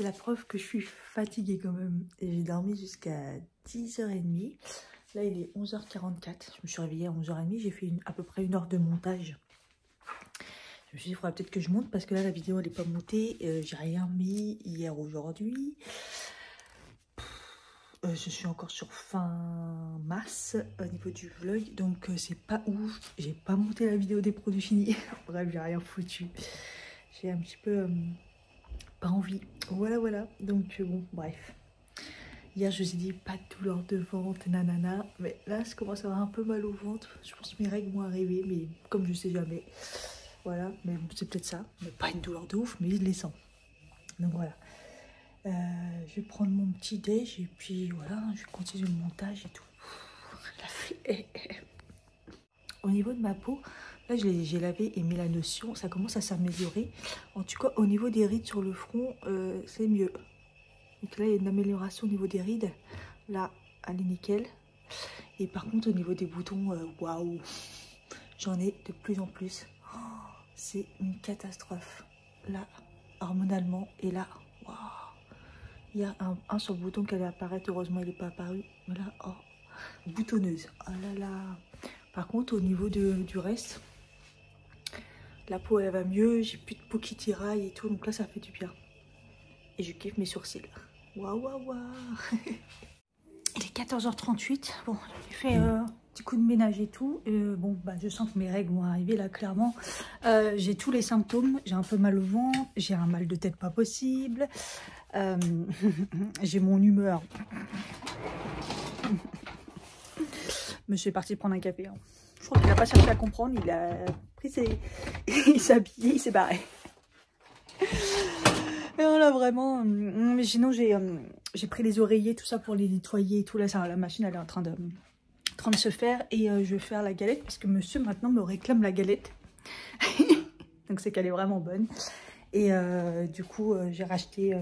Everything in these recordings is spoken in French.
c'est la preuve que je suis fatiguée quand même. Et j'ai dormi jusqu'à 10h30. Là, il est 11h44. Je me suis réveillée à 11h30. J'ai fait à peu près 1 heure de montage. Je me suis dit, il faudrait peut-être que je monte parce que là, la vidéo, elle n'est pas montée. J'ai rien mis hier, aujourd'hui. Je suis encore sur fin mars au niveau du vlog. Donc, c'est pas ouf. J'ai pas monté la vidéo des produits finis. Bref, j'ai rien foutu. J'ai un petit peu... pas envie. Voilà, voilà. Donc, bon, bref. Hier, je me suis dit, pas de douleur de ventre, nanana. Mais là, je commence à avoir un peu mal au ventre. Je pense que mes règles vont arriver, mais comme je sais jamais. Voilà, mais c'est peut-être ça. Mais pas une douleur de ouf, mais je les sens. Donc, voilà. Je vais prendre mon petit déj et puis voilà, je vais continuer le montage et tout. La flemme. Au niveau de ma peau, là, j'ai lavé et mis la lotion. Ça commence à s'améliorer. En tout cas, au niveau des rides sur le front, c'est mieux. Donc là, il y a une amélioration au niveau des rides. Là, elle est nickel. Et par contre, au niveau des boutons, waouh, j'en ai de plus en plus. Oh, c'est une catastrophe. Là, hormonalement, et là, waouh. Il y a un sur le bouton qui allait apparaître. Heureusement, il n'est pas apparu. Voilà, oh, boutonneuse. Oh là là. Par contre, au niveau du reste, la peau, elle va mieux. J'ai plus de peau qui tiraille et tout. Donc là, ça fait du bien. Et je kiffe mes sourcils. Waouh, waouh, waouh. Il est 14h38. Bon, j'ai fait un petit coup de ménage et tout. Bon, bah, je sens que mes règles vont arriver là, clairement. J'ai tous les symptômes. J'ai un peu mal au ventre. J'ai un mal de tête pas possible. J'ai mon humeur. Monsieur est parti prendre un café. Hein. Je crois qu'il n'a pas cherché à comprendre. Il a pris ses... il s'est habillé, il s'est barré. Et voilà, vraiment. Mais sinon, j'ai pris les oreillers, tout ça pour les nettoyer et tout. Là, ça, la machine, elle est en train de se faire. Et je vais faire la galette parce que monsieur, maintenant, me réclame la galette. Donc, c'est qu'elle est vraiment bonne. Et du coup, j'ai racheté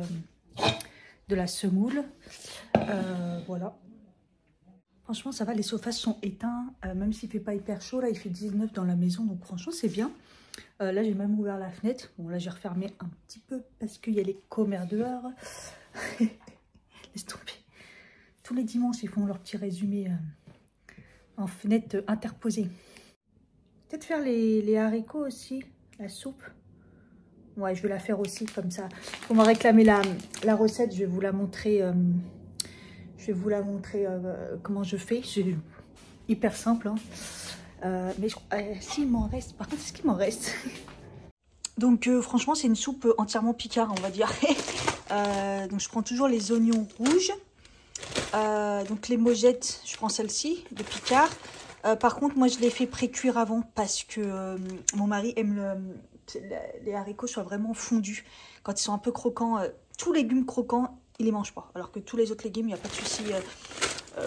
de la semoule. Voilà. Franchement, ça va. Les sofas sont éteints. Même s'il ne fait pas hyper chaud. Là, il fait 19 dans la maison. Donc, franchement, c'est bien. Là, j'ai même ouvert la fenêtre. Bon, là, j'ai refermé un petit peu parce qu'il y a les commères dehors. Laisse tomber. Tous les dimanches, ils font leur petit résumé en fenêtre interposée. Peut-être faire les haricots aussi, la soupe. Ouais, je vais la faire aussi comme ça. On m'a réclamé la recette. Je vais vous la montrer. Comment je fais. C'est hyper simple. Hein. Mais s'il m'en reste, par contre, est-ce qu'il m'en reste? Donc franchement, c'est une soupe entièrement picard, on va dire. Donc je prends toujours les oignons rouges. Donc les mojettes, je prends celle-ci de picard. Par contre, moi je les fais pré-cuire avant parce que mon mari aime les haricots soient vraiment fondus. Quand ils sont un peu croquants, tous les légumes croquants, il les mange pas. Alors que tous les autres légumes, il n'y a pas de souci.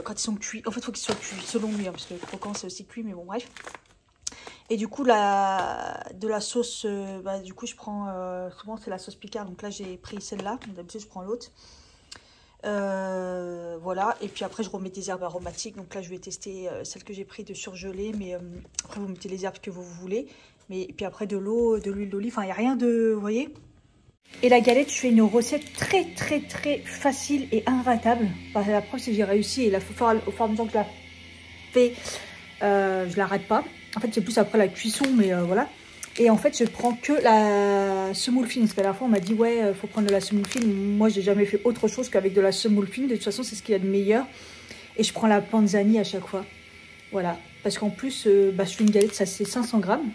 Quand ils sont cuits, en fait, il faut qu'ils soient cuits, selon lui, hein, parce que le croquant, c'est aussi cuit, mais bon, bref. Et du coup, de la sauce, bah, du coup, je prends, souvent, c'est la sauce picard, donc là, j'ai pris celle-là, d'habitude, je prends l'autre. Voilà, et puis après, je remets des herbes aromatiques, donc là, je vais tester celle que j'ai pris de surgelée, mais après, vous mettez les herbes que vous voulez. Mais, et puis après, de l'eau, de l'huile d'olive, enfin, il n'y a rien de, vous voyez. Et la galette, je fais une recette très facile et inratable. Enfin, la preuve, c'est que j'ai réussi. Et là, au fur et à mesure que je la fais, je la rate pas. En fait, c'est plus après la cuisson, mais voilà. Et en fait, je prends que la semoule fine. Parce qu'à la fois, on m'a dit, ouais, il faut prendre de la semoule fine. Moi, j'ai jamais fait autre chose qu'avec de la semoule fine. De toute façon, c'est ce qu'il y a de meilleur. Et je prends la panzani à chaque fois. Voilà. Parce qu'en plus, bah, je fais une galette, ça c'est 500 grammes.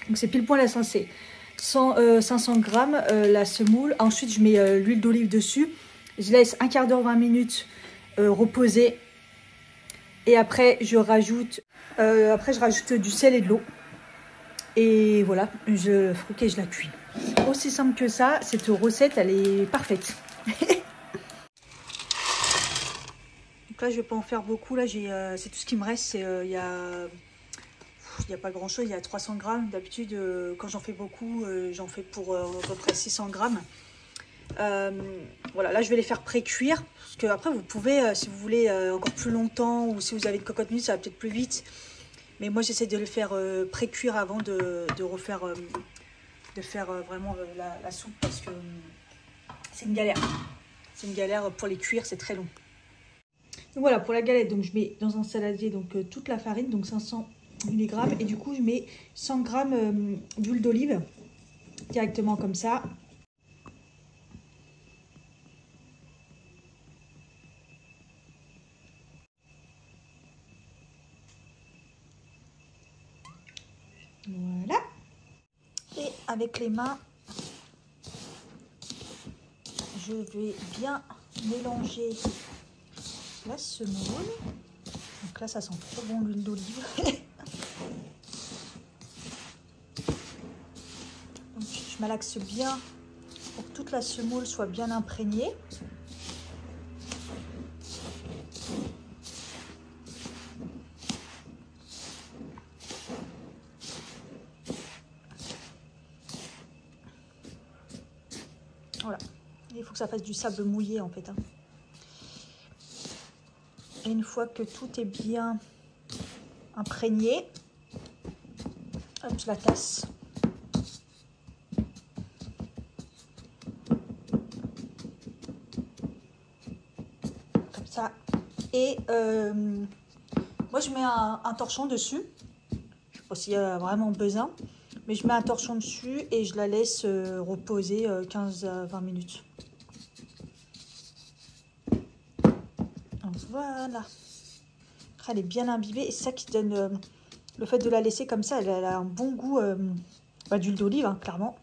Donc, c'est pile poil la sensée. 500 grammes la semoule. Ensuite, je mets l'huile d'olive dessus. Je laisse un quart d'heure, 20 minutes reposer. Et après, je rajoute du sel et de l'eau. Et voilà, je la cuis. Aussi simple que ça, cette recette, elle est parfaite. Donc là, je vais pas en faire beaucoup. Là, c'est tout ce qui me reste. Il y a pas grand chose, il y a 300 grammes. D'habitude, quand j'en fais beaucoup, j'en fais pour à peu près 600 grammes. Voilà, là je vais les faire pré-cuire. Parce que après, vous pouvez, si vous voulez encore plus longtemps, ou si vous avez une cocotte minute, ça va peut-être plus vite. Mais moi, j'essaie de le faire pré-cuire avant de faire vraiment la soupe. Parce que c'est une galère. C'est une galère pour les cuire, c'est très long. Donc voilà, pour la galette, donc je mets dans un saladier donc toute la farine, donc 500 mg. Et du coup, je mets 100 g d'huile d'olive directement comme ça. Voilà. Et avec les mains, je vais bien mélanger la semoule. Donc là, ça sent trop bon l'huile d'olive. Donc je malaxe bien pour que toute la semoule soit bien imprégnée. Voilà, il faut que ça fasse du sable mouillé en fait. Et une fois que tout est bien imprégné, hop, je la tasse. Comme ça. Et moi je mets un torchon dessus. Je sais pas s'il y a vraiment besoin. Mais je mets un torchon dessus et je la laisse reposer 15 à 20 minutes. Donc voilà. Après, elle est bien imbibée et c'est ça qui donne le fait de la laisser comme ça. Elle a un bon goût d'huile d'olive, hein, clairement.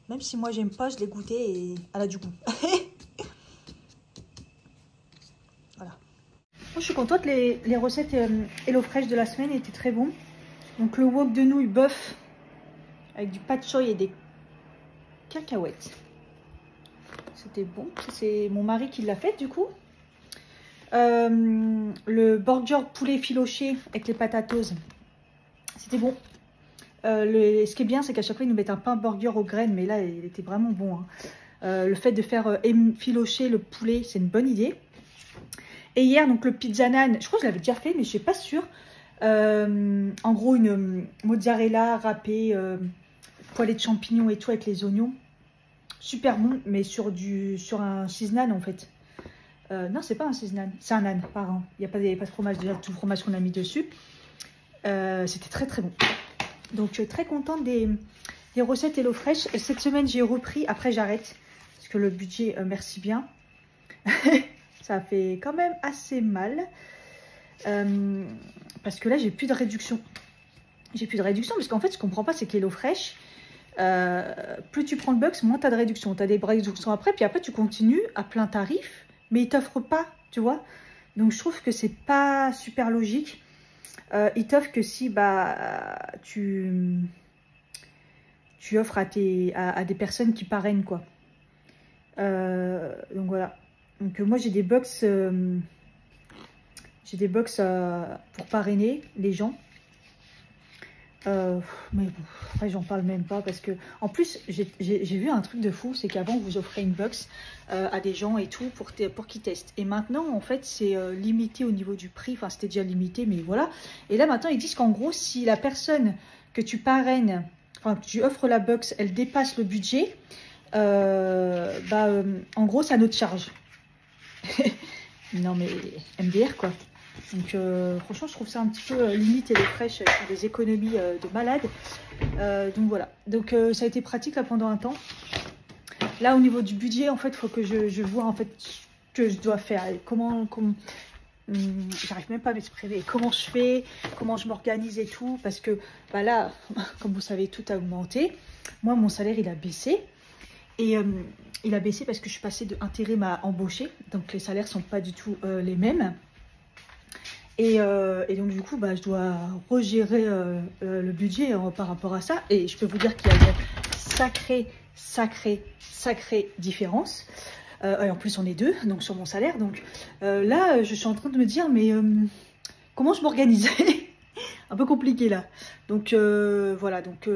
Même si moi j'aime pas, je l'ai goûté et elle a du goût. Voilà. Moi, je suis contente, les recettes HelloFresh de la semaine étaient très bons. Donc le wok de nouilles bœuf avec du pat choy et des cacahuètes. C'était bon. C'est mon mari qui l'a fait du coup. Le burger poulet filoché avec les patatos. C'était bon. Ce qui est bien, c'est qu'à chaque fois, ils nous mettent un pain burger aux graines. Mais là, il était vraiment bon. Hein. Le fait de faire filocher le poulet, c'est une bonne idée. Et hier, donc le pizza nan, je crois que je l'avais déjà fait, mais je ne suis pas sûre. En gros, une mozzarella râpée, poêlée de champignons et tout avec les oignons. Super bon, mais sur un cheese naan en fait. Non, c'est pas un cheese naan, c'est un naan, pardon. Il n'y avait pas de fromage, déjà tout le fromage qu'on a mis dessus. C'était très très bon. Donc très contente des recettes HelloFresh. Cette semaine, j'ai repris, après j'arrête, parce que le budget, merci bien. Ça fait quand même assez mal. Parce que là, j'ai plus de réduction. J'ai plus de réduction, parce qu'en fait, ce qu'on ne comprend pas, c'est qu'HelloFresh, plus tu prends le box, moins tu as de réduction. Tu as des réductions après, puis après, tu continues à plein tarif, mais ils ne t'offrent pas, tu vois. Donc, je trouve que c'est pas super logique. Ils t'offrent que si tu offres à des personnes qui parrainent, quoi. Donc, voilà. Donc, moi, j'ai des box... J'ai des box pour parrainer les gens. Mais bon, après, j'en parle même pas parce que... En plus, j'ai vu un truc de fou, c'est qu'avant, vous offrez une box à des gens et tout pour qu'ils testent. Et maintenant, en fait, c'est limité au niveau du prix. Enfin, c'était déjà limité, mais voilà. Et là, maintenant, ils disent qu'en gros, si la personne que tu parraines, enfin, que tu offres la box, elle dépasse le budget, en gros, c'est à notre charge. Non, mais MDR, quoi. Donc franchement, je trouve ça un petit peu limite HelloFresh sur des économies de malade. Donc voilà. Donc ça a été pratique là pendant un temps. Là au niveau du budget, en fait, il faut que je vois en fait ce que je dois faire. J'arrive même pas à m'exprimer. Comment je fais, comment je m'organise et tout. Parce que là, comme vous savez, tout a augmenté. Moi, mon salaire, il a baissé. Et il a baissé parce que je suis passée de intérim à embauché. Donc les salaires sont pas du tout les mêmes. Et donc du coup, je dois regérer le budget par rapport à ça. Et je peux vous dire qu'il y a une sacrée différence. Et en plus, on est deux, donc sur mon salaire. Donc là, je suis en train de me dire, mais comment je m'organise? Un peu compliqué là. Donc voilà, donc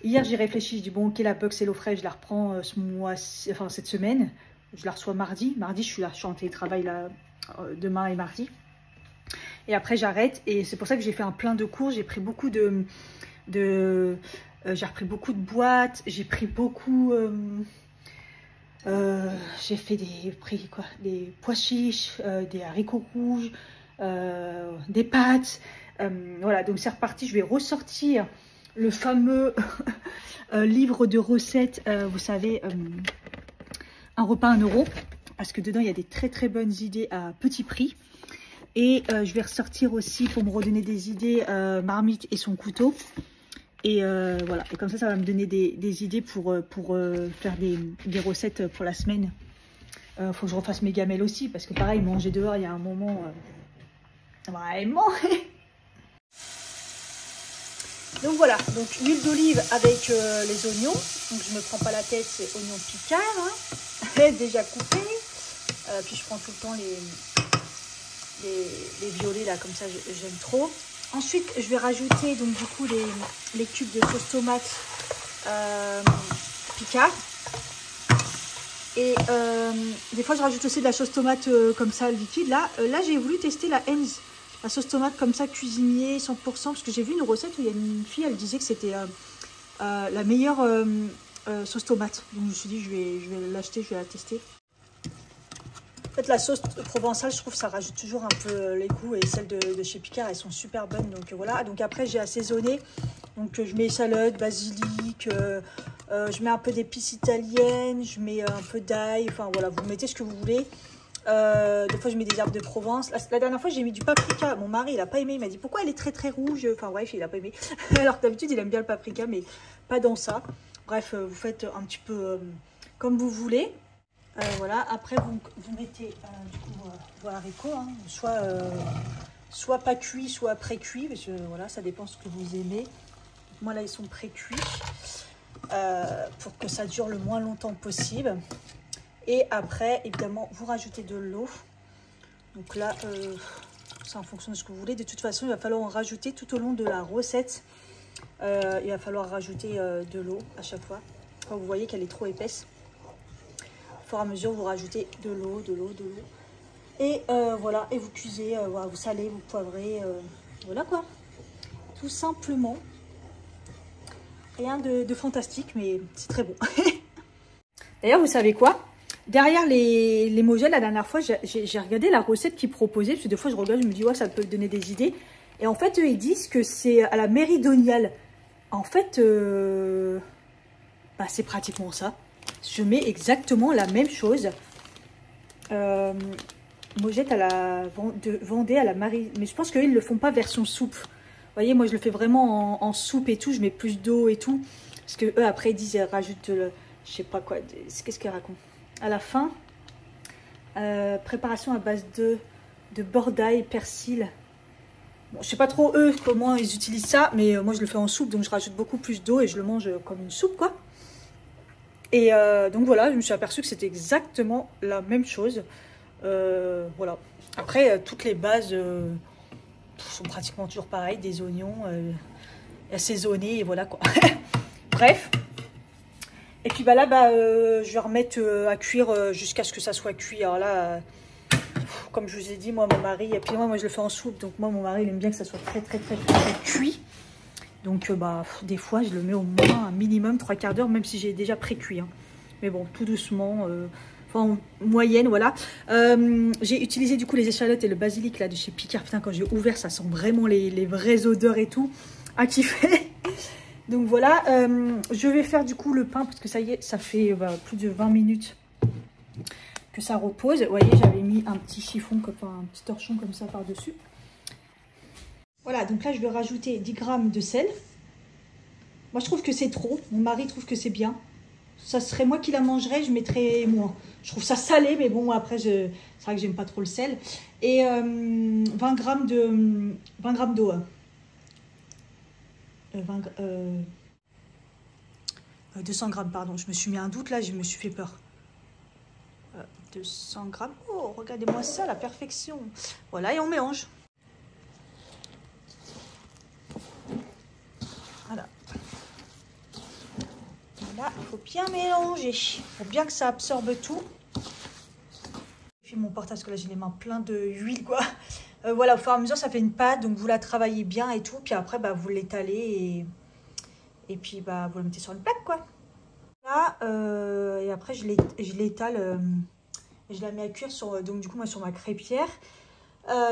hier j'ai réfléchi, je dis bon ok, la box HelloFresh, je la reprends cette semaine. Je la reçois mardi. Mardi, je suis là, je suis en télétravail là, demain et mardi. Et après j'arrête et c'est pour ça que j'ai fait un plein de cours. J'ai pris beaucoup de J'ai repris beaucoup de boîtes, j'ai pris beaucoup... j'ai fait des pois chiches, des haricots rouges, des pâtes. Voilà, donc c'est reparti. Je vais ressortir le fameux livre de recettes, vous savez, un repas à 1 €. Parce que dedans, il y a des très très bonnes idées à petit prix. Et je vais ressortir aussi pour me redonner des idées marmite et son couteau. Et voilà, et comme ça va me donner des idées pour faire des recettes pour la semaine. Faut que je refasse mes gamelles aussi, parce que pareil, manger dehors, il y a un moment, vraiment. Donc voilà, donc huile d'olive avec les oignons. Donc je me prends pas la tête, c'est oignons picards, hein, déjà coupés. Puis je prends tout le temps les violets là, comme ça j'aime trop. Ensuite, je vais rajouter donc du coup les cubes de sauce tomate Picard. Et des fois, je rajoute aussi de la sauce tomate comme ça, liquide. Là, j'ai voulu tester la Heinz, la sauce tomate comme ça, cuisinier 100%. Parce que j'ai vu une recette où il y a une fille, elle disait que c'était la meilleure sauce tomate. Donc je me suis dit, je vais l'acheter, je vais la tester. En fait, la sauce provençale, je trouve que ça rajoute toujours un peu les goûts. Et celles de chez Picard, elles sont super bonnes. Donc voilà. Donc après, j'ai assaisonné. Donc je mets échalotes, basilic, je mets un peu d'épices italiennes, je mets un peu d'ail. Enfin voilà, vous mettez ce que vous voulez. Des fois, je mets des herbes de Provence. La dernière fois, j'ai mis du paprika. Mon mari, il n'a pas aimé. Il m'a dit pourquoi elle est très très rouge. Enfin bref, il n'a pas aimé. Alors que d'habitude, il aime bien le paprika, mais pas dans ça. Bref, vous faites un petit peu comme vous voulez. Voilà, après vous mettez du coup vos haricots, hein, soit pas cuits, soit pré-cuits, parce que voilà, ça dépend ce que vous aimez. Moi là, ils sont pré-cuits pour que ça dure le moins longtemps possible. Et après, évidemment, vous rajoutez de l'eau. Donc là, c'est en fonction de ce que vous voulez. De toute façon, il va falloir en rajouter tout au long de la recette. Il va falloir rajouter de l'eau à chaque fois. Quand vous voyez qu'elle est trop épaisse. Au fur et à mesure, vous rajoutez de l'eau. Et voilà, et vous cuisez, voilà, vous salez, vous poivrez, voilà quoi. Tout simplement. Rien de fantastique, mais c'est très bon. D'ailleurs, vous savez quoi? Derrière les Mogel, la dernière fois, j'ai regardé la recette qu'ils proposaient. Parce que des fois, je regarde, je me dis, ouais, ça peut donner des idées. Et en fait, eux, ils disent que c'est à la méridionale. En fait, bah, c'est pratiquement ça. Je mets exactement la même chose. Mojette à la Vendée à la Marie. Mais je pense qu'ils ne le font pas version soupe. Vous voyez, moi je le fais vraiment en soupe et tout. Je mets plus d'eau et tout. Parce que eux après ils disent, ils rajoutent je sais pas quoi. Qu'est-ce qu'ils racontent? À la fin, préparation à base de beurre d'ail, persil. Bon, je sais pas trop eux comment ils utilisent ça. Mais moi je le fais en soupe. Donc je rajoute beaucoup plus d'eau et je le mange comme une soupe quoi. Et donc voilà, je me suis aperçue que c'était exactement la même chose. Voilà. Après, toutes les bases sont pratiquement toujours pareilles. Des oignons assaisonnés et voilà quoi. Bref. Et puis bah là, je vais remettre à cuire jusqu'à ce que ça soit cuit. Alors là, comme je vous ai dit, moi, mon mari, et puis moi je le fais en soupe. Donc moi, mon mari, il aime bien que ça soit très cuit. Donc des fois, je le mets au moins un minimum 3/4 d'heure, même si j'ai déjà pré-cuit. Hein. Mais bon, tout doucement, enfin moyenne, voilà. J'ai utilisé du coup les échalotes et le basilic là de chez Picard. Putain, quand j'ai ouvert, ça sent vraiment les vraies odeurs et tout. À kiffer. Donc voilà, je vais faire du coup le pain parce que ça y est, ça fait plus de 20 minutes que ça repose. Vous voyez, j'avais mis un petit chiffon, enfin un petit torchon comme ça par-dessus. Voilà, donc là, je vais rajouter 10 g de sel. Moi, je trouve que c'est trop. Mon mari trouve que c'est bien. Ça serait moi qui la mangerais, je mettrais moins. Je trouve ça salé, mais bon, après, c'est vrai que j'aime pas trop le sel. Et 20 g d'eau. 200 g, pardon. Je me suis mis un doute là, je me suis fait peur. 200 g. Oh, regardez-moi ça, la perfection. Voilà, et on mélange. Voilà. Là, il faut bien mélanger. Il faut bien que ça absorbe tout. Je fais mon portage parce que là, j'ai les mains pleines d'huile, quoi. Voilà, au fur et à mesure, ça fait une pâte. Donc, vous la travaillez bien et tout. Puis après, vous l'étalez Et puis bah vous la mettez sur une plaque quoi. Là, et après je l'étale, je la mets à cuire sur, donc du coup moi sur ma crêpière.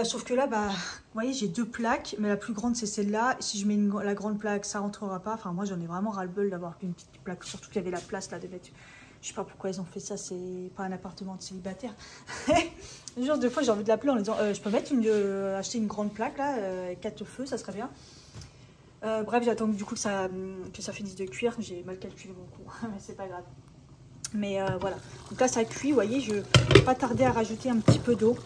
Sauf que là, bah, vous voyez, j'ai 2 plaques, mais la plus grande c'est celle-là. Si je mets la grande plaque, ça rentrera pas. Enfin, moi j'en ai vraiment ras-le-bol d'avoir qu'une petite plaque, surtout qu'il y avait la place là de mettre. Je sais pas pourquoi ils ont fait ça, c'est pas un appartement de célibataire. Un jour, 2 fois, j'ai envie de l'appeler en disant je peux mettre acheter une grande plaque là, 4 feux, ça serait bien. Bref, j'attends du coup que ça finisse de cuire. J'ai mal calculé mon coup, mais c'est pas grave. Mais voilà, donc là ça cuit, vous voyez, je vais pas tarder à rajouter un petit peu d'eau.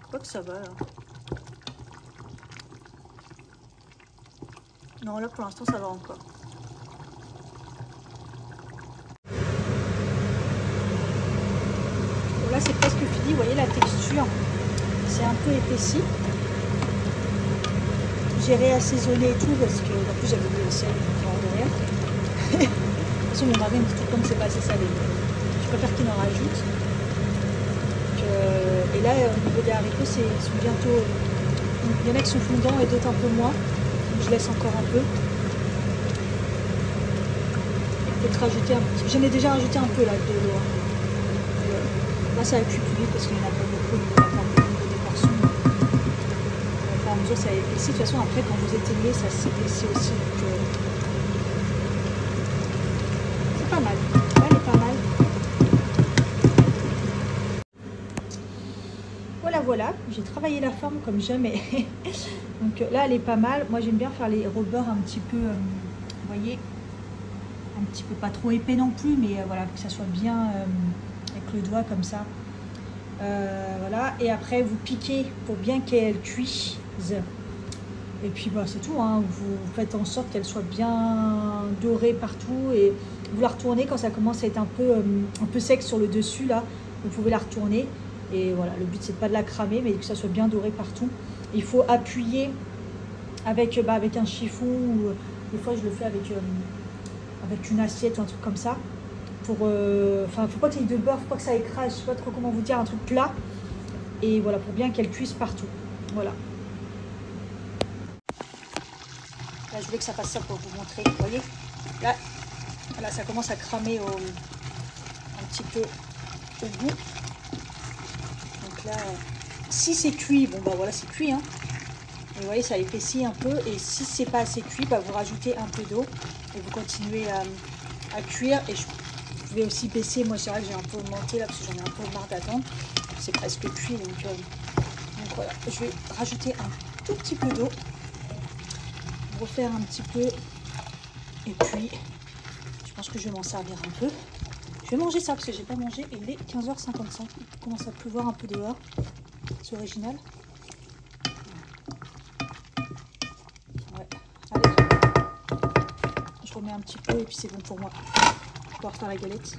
Je crois que ça va là. Non, là pour l'instant ça va encore. Bon, là c'est presque fini, vous voyez la texture, c'est un peu épaissi. J'ai réassaisonné et tout parce que en plus j'avais mis le sel derrière. De toute façon mon mari me dit tout comme c'est pas assez salé. Je préfère qu'il en rajoute. Et là au niveau des haricots, ils sont bientôt. Il y en a qui sont fondants et d'autres un peu moins. Donc je laisse encore un peu. Peut-être rajouter un petit. J'en ai déjà rajouté un peu là de l'eau. Là ça a cuit plus vite parce qu'il n'y en a pas beaucoup. Il n'y en a pas beaucoup des portions. Au fur et à mesure ça a épaissi. De toute façon après quand vous éteignez ça s'épaissit aussi. Donc c'est pas mal. Elle est pas mal. Voilà, j'ai travaillé la forme comme jamais. Donc là elle est pas mal. Moi j'aime bien faire les rebeurs un petit peu, vous voyez, un petit peu pas trop épais non plus, mais voilà, que ça soit bien avec le doigt comme ça. Voilà, et après vous piquez pour bien qu'elle cuise. Et puis bah, c'est tout, hein. Vous faites en sorte qu'elle soit bien dorée partout et vous la retournez quand ça commence à être un peu sec sur le dessus là. Vous pouvez la retourner. Et voilà, le but c'est pas de la cramer, mais que ça soit bien doré partout. Il faut appuyer avec un chiffon ou des fois je le fais avec une assiette ou un truc comme ça. Faut pas qu'il y ait de beurre, faut pas que ça écrase, je sais pas trop comment vous dire, un truc plat. Et voilà, pour bien qu'elle cuise partout. Voilà. Là je voulais que ça fasse ça pour vous montrer, vous voyez. Là ça commence à cramer un petit peu au bout. Là, si c'est cuit, bon bah voilà c'est cuit hein. Et vous voyez ça épaissit un peu, et si c'est pas assez cuit, bah, vous rajoutez un peu d'eau et vous continuez à cuire. Et je vais aussi baisser, moi c'est vrai que j'ai un peu augmenté là parce que j'en ai un peu marre d'attendre, c'est presque cuit donc voilà, je vais rajouter un tout petit peu d'eau, refaire un petit peu, et puis je pense que je vais m'en servir un peu. Je vais manger ça parce que j'ai pas mangé et il est 15h55. Il commence à pleuvoir un peu dehors. C'est original. Ouais. Allez. Je remets un petit peu et puis c'est bon pour moi. Je vais pouvoir faire la galette.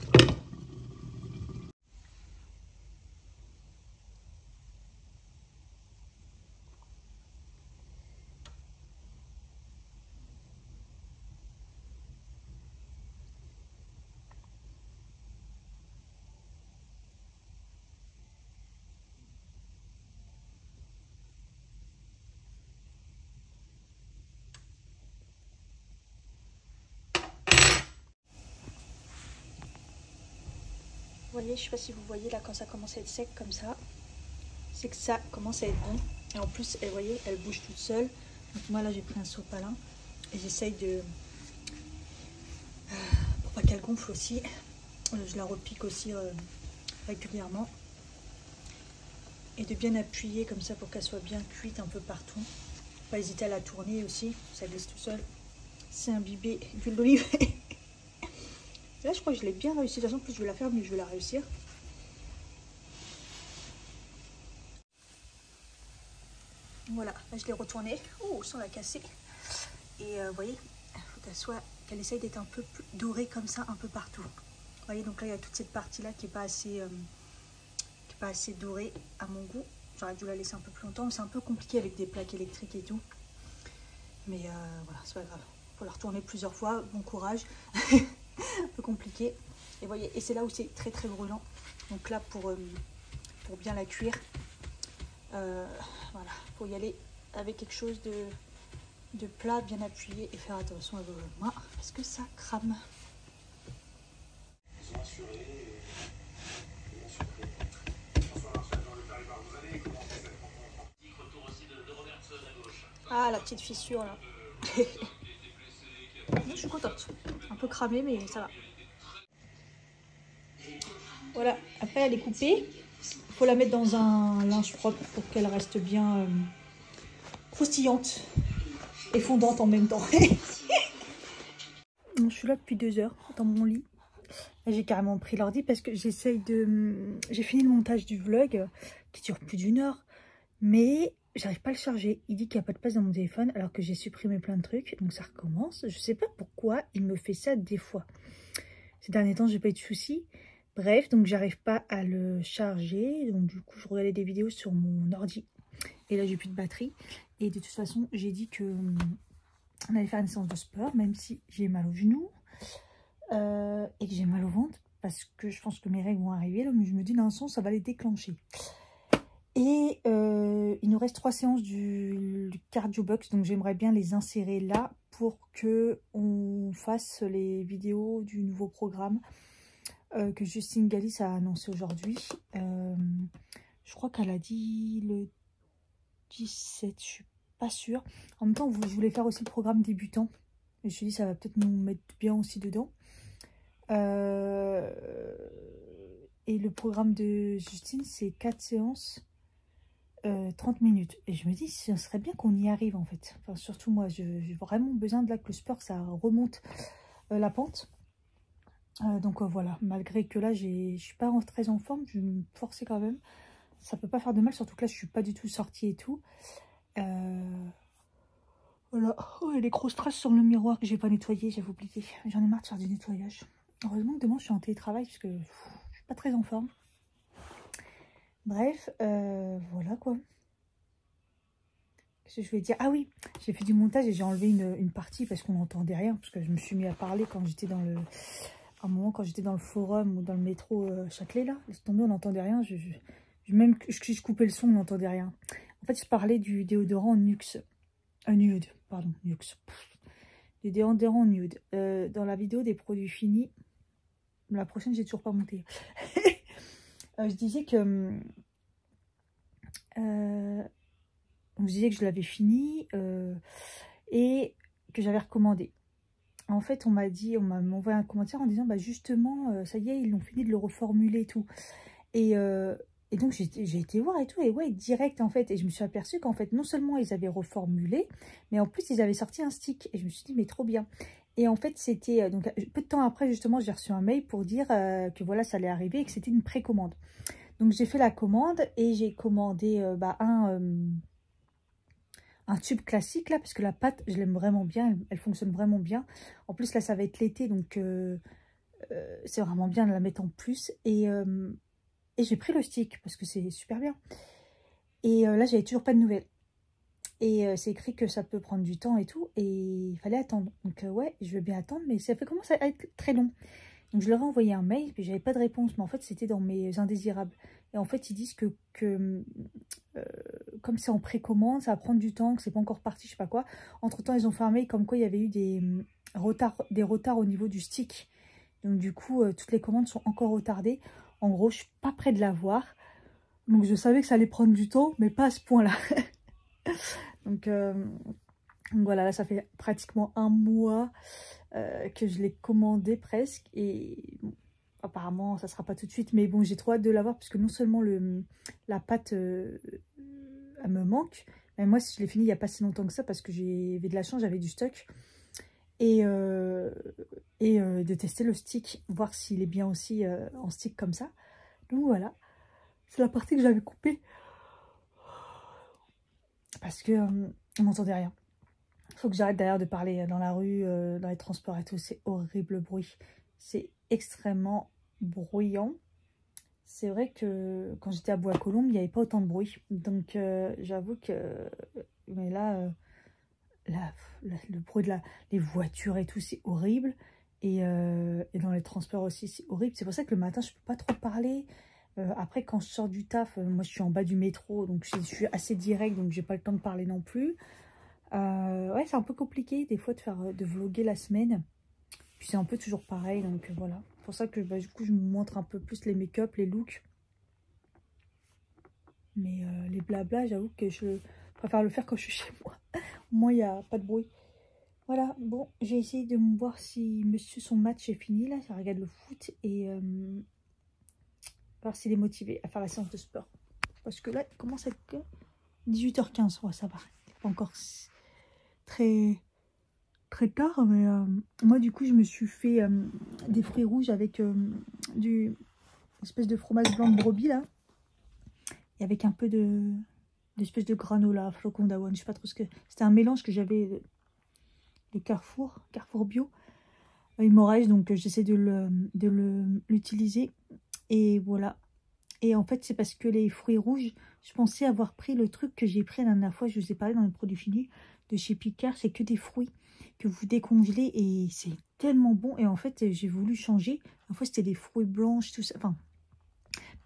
Vous voyez, je sais pas si vous voyez là quand ça commence à être sec comme ça, c'est que ça commence à être bon. Et en plus, vous voyez, elle bouge toute seule. Donc moi là j'ai pris un sopalin et j'essaye de, pour pas qu'elle gonfle aussi, je la repique aussi régulièrement. Et de bien appuyer comme ça pour qu'elle soit bien cuite un peu partout. Pas hésiter à la tourner aussi, ça glisse tout seul. C'est imbibé d'huile d'olive. Là, je crois que je l'ai bien réussi. De toute façon, plus je vais la faire, mieux je vais la réussir. Voilà, là, je l'ai retournée. Oh, sans la casser. Et vous voyez, il faut qu'elle essaye d'être un peu plus dorée comme ça, un peu partout. Vous voyez, donc là, il y a toute cette partie-là qui n'est pas assez dorée à mon goût. J'aurais dû la laisser un peu plus longtemps. C'est un peu compliqué avec des plaques électriques et tout. Mais voilà, c'est pas grave. Il faut la retourner plusieurs fois. Bon courage. Un peu compliqué. Et vous voyez, et c'est là où c'est très très brûlant. Donc là, pour bien la cuire, voilà, faut y aller avec quelque chose de plat, bien appuyé, et faire attention à vos mains parce que ça crame. Ah, la petite fissure là. Je suis contente. Un peu cramée, mais ça va. Voilà, après elle est coupée. Il faut la mettre dans un linge propre pour qu'elle reste bien croustillante et fondante en même temps. Je suis là depuis 2 heures dans mon lit. J'ai carrément pris l'ordi parce que j'essaye de... J'ai fini le montage du vlog qui dure plus d'1 heure. Mais j'arrive pas à le charger. Il dit qu'il n'y a pas de place dans mon téléphone alors que j'ai supprimé plein de trucs. Donc ça recommence. Je sais pas pourquoi il me fait ça des fois. Ces derniers temps, j'ai pas eu de soucis. Bref, donc j'arrive pas à le charger. Donc du coup, je regardais des vidéos sur mon ordi. Et là, j'ai plus de batterie. Et de toute façon, j'ai dit que on allait faire une séance de sport, même si j'ai mal au genou. Et que j'ai mal au ventre. Parce que je pense que mes règles vont arriver. Là, mais je me dis, dans un sens, ça va les déclencher. Et il nous reste 3 séances du cardio box, donc j'aimerais bien les insérer là pour que on fasse les vidéos du nouveau programme que Justine Galis a annoncé aujourd'hui. Je crois qu'elle a dit le 17, je suis pas sûre. En même temps, je voulais faire aussi le programme débutant. Et je me suis dit, ça va peut-être nous mettre bien aussi dedans. Et le programme de Justine, c'est 4 séances. 30 minutes. Et je me dis, ce serait bien qu'on y arrive en fait. Enfin, surtout moi, j'ai vraiment besoin de là que le sport, ça remonte la pente. Donc voilà, malgré que là, je suis pas très en forme, je vais me forcer quand même. Ça peut pas faire de mal, surtout que là, je suis pas du tout sortie et tout. Voilà. Oh, et les grosses traces sur le miroir que j'ai pas nettoyé, j'avais oublié. J'en ai marre de faire du nettoyage. Heureusement que demain, je suis en télétravail parce que je suis pas très en forme. Bref, voilà quoi. Qu'est-ce que je voulais dire? Ah oui, j'ai fait du montage et j'ai enlevé une partie parce qu'on n'entendait rien. Parce que je me suis mis à parler quand j'étais dans le... À un moment, quand j'étais dans le forum ou dans le métro Châtelet, là. Laisse tomber, on n'entendait rien. Même si je coupais le son, on n'entendait rien. En fait, je parlais du déodorant Nuxe. Nude, pardon, Nuxe. Du déodorant Nude. Dans la vidéo des produits finis, la prochaine, j'ai toujours pas monté. Je disais que... je disais que je l'avais fini et que j'avais recommandé. En fait, on m'a envoyé un commentaire en disant, bah justement, ça y est, ils l'ont fini de le reformuler et tout. Et donc, j'ai été voir et tout, et ouais, direct en fait. Et je me suis aperçue qu'en fait, non seulement ils avaient reformulé, mais en plus, ils avaient sorti un stick. Et je me suis dit, mais trop bien. Et en fait, c'était... donc, peu de temps après, justement, j'ai reçu un mail pour dire que voilà, ça allait arriver et que c'était une précommande. Donc, j'ai fait la commande et j'ai commandé un tube classique là, parce que la pâte, je l'aime vraiment bien, elle fonctionne vraiment bien. En plus, là, ça va être l'été, donc c'est vraiment bien de la mettre en plus. Et j'ai pris le stick, parce que c'est super bien. Et là, j'avais toujours pas de nouvelles. Et c'est écrit que ça peut prendre du temps et tout, et il fallait attendre. Donc ouais, je veux bien attendre, mais ça fait commence à être très long. Donc je leur ai envoyé un mail, puis j'avais pas de réponse, mais en fait c'était dans mes indésirables. Et en fait ils disent que comme c'est en précommande, ça va prendre du temps, que c'est pas encore parti, je sais pas quoi. Entre temps ils ont fait un mail comme quoi il y avait eu des retards au niveau du stick. Donc du coup toutes les commandes sont encore retardées. En gros je suis pas près de l'avoir. Donc je savais que ça allait prendre du temps, mais pas à ce point là. donc voilà, là ça fait pratiquement 1 mois que je l'ai commandé presque, et bon, apparemment ça sera pas tout de suite, mais bon j'ai trop hâte de l'avoir parce que non seulement la pâte elle me manque, mais moi si je l'ai fini il n'y a pas si longtemps que ça parce que j'avais de la chance, j'avais du stock, et de tester le stick, voir s'il est bien aussi en stick comme ça. Donc voilà, c'est la partie que j'avais coupée parce que on n'entendait rien. Il faut que j'arrête d'ailleurs de parler dans la rue, dans les transports et tout. C'est horrible le bruit. C'est extrêmement bruyant. C'est vrai que quand j'étais à Bois-Colombes, il n'y avait pas autant de bruit. Donc j'avoue que... Mais là, le bruit les voitures et tout, c'est horrible. Et dans les transports aussi, c'est horrible. C'est pour ça que le matin, je ne peux pas trop parler. Après, quand je sors du taf, moi je suis en bas du métro, donc je suis assez direct, donc j'ai pas le temps de parler non plus. Ouais, c'est un peu compliqué des fois de vlogger la semaine. Puis c'est un peu toujours pareil, donc voilà. C'est pour ça que du coup je vous montre un peu plus les make-up, les looks. Mais les blabla, j'avoue que je préfère le faire quand je suis chez moi. Au moins il n'y a pas de bruit. Voilà, bon, j'ai essayé de voir si monsieur son match est fini là, il regarde le foot et voir s'il est motivé à faire la séance de sport. Parce que là, il commence à être 18h15, ouais, ça va. C'est pas encore très tard, mais moi du coup je me suis fait des fruits rouges avec du espèce de fromage blanc de brebis là, et avec un peu d'espèce de granola, flocon d'avoine, je sais pas trop ce que c'était, un mélange que j'avais de Carrefour bio. Il m'en reste, donc j'essaie de l'utiliser. Et voilà. Et en fait, c'est parce que les fruits rouges, je pensais avoir pris le truc que j'ai pris la dernière fois, je vous ai parlé dans les produits finis de chez Picard, c'est que des fruits que vous décongelez et c'est tellement bon. Et en fait, j'ai voulu changer. La fois, c'était des fruits blanches, tout ça. Enfin,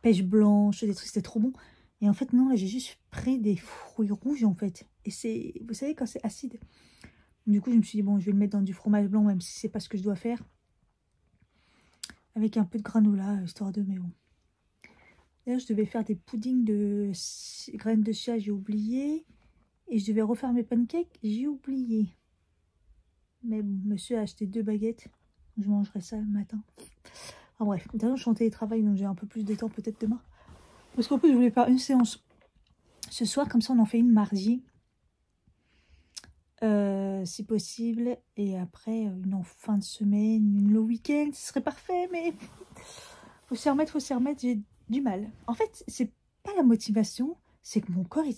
pêche blanche, des trucs, c'était trop bon. Et en fait, non, là, j'ai juste pris des fruits rouges, en fait. Et c'est, vous savez, quand c'est acide. Du coup, je me suis dit, bon, je vais le mettre dans du fromage blanc, même si c'est pas ce que je dois faire. Avec un peu de granola, histoire de, mais bon. D'ailleurs, je devais faire des puddings de graines de chia, j'ai oublié. Et je devais refaire mes pancakes, j'ai oublié. Mais bon, monsieur a acheté 2 baguettes. Je mangerai ça le matin. Enfin bref, d'ailleurs, je suis en télétravail, donc j'ai un peu plus de temps peut-être demain. Parce qu'en plus, je voulais faire une séance ce soir, comme ça on en fait une mardi. Si possible. Et après, une en fin de semaine, une le week-end, ce serait parfait, mais faut s'y remettre, j'ai du mal. En fait, c'est pas la motivation, c'est que mon corps, il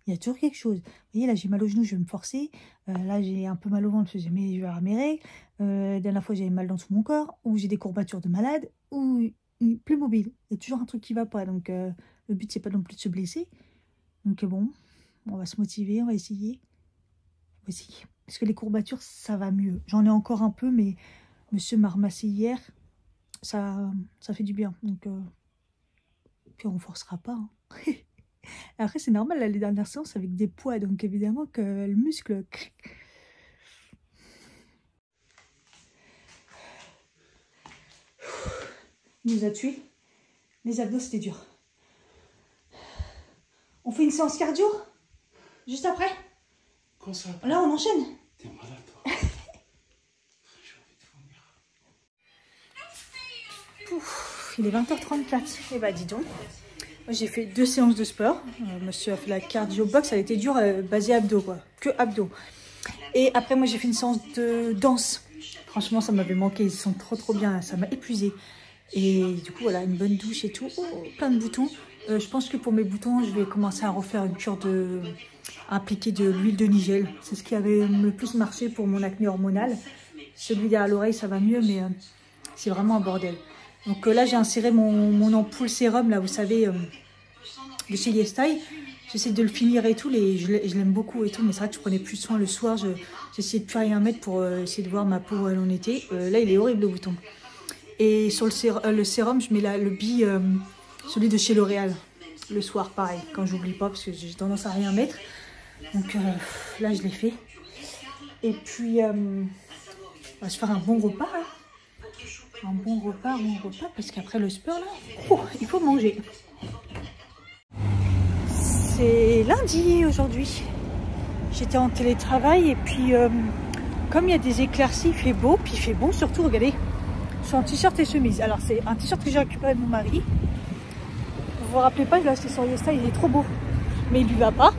y a toujours quelque chose. Vous voyez, là, j'ai mal au genou, je vais me forcer. Là, j'ai un peu mal au ventre, je vais avoir mes règles. La dernière fois, j'avais mal dans tout mon corps, ou j'ai des courbatures de malade, ou plus mobile. Il y a toujours un truc qui va pas. Donc, le but, c'est pas non plus de se blesser. Donc, bon, on va se motiver, on va essayer. Aussi. Parce que les courbatures, ça va mieux. J'en ai encore un peu, mais monsieur m'a ramassé hier. Ça fait du bien. Donc, puis on ne forcera pas. Hein. Après, c'est normal, là, les dernières séances avec des poids. Donc, évidemment que le muscle... Il nous a tués. Les abdos, c'était dur. On fait une séance cardio juste après. Ça là, on enchaîne. T'es malade, toi. J'ai envie de vomir. Ouf, il est 20h34. Et bah, dis donc. Moi, j'ai fait 2 séances de sport. Monsieur a fait la cardio box. Elle était dure, basée abdos, quoi. Que abdos. Et après, moi, j'ai fait une séance de danse. Franchement, ça m'avait manqué. Ils sont trop bien. Ça m'a épuisé. Et du coup, voilà, une bonne douche et tout. Oh, plein de boutons. Je pense que pour mes boutons, je vais commencer à refaire une cure de... appliquer de l'huile de nigel. C'est ce qui avait le plus marché pour mon acné hormonal. Celui derrière l'oreille, ça va mieux, mais c'est vraiment un bordel. Donc là, j'ai inséré mon ampoule sérum, là, vous savez, de chez YesStyle. J'essaie de le finir et tout, je l'aime beaucoup et tout, mais c'est vrai que je prenais plus soin le soir. J'essayais de plus rien mettre pour essayer de voir ma peau où elle en était. Là, il est horrible, le bouton. Et sur le sérum, je mets celui de chez L'Oréal. Le soir, pareil, quand j'oublie pas, parce que j'ai tendance à rien mettre. Donc là, je l'ai fait. Et puis, on va se faire un bon repas. Hein. Un bon repas, parce qu'après le sport, là, il faut manger. C'est lundi aujourd'hui. J'étais en télétravail et puis, comme il y a des éclaircies, il fait beau, puis il fait bon surtout, regardez. Je suis en t-shirt et chemise. Alors, c'est un t-shirt que j'ai récupéré de mon mari. Vous vous rappelez pas, je l'ai acheté sur YesStyle, il est trop beau. Mais il lui va pas.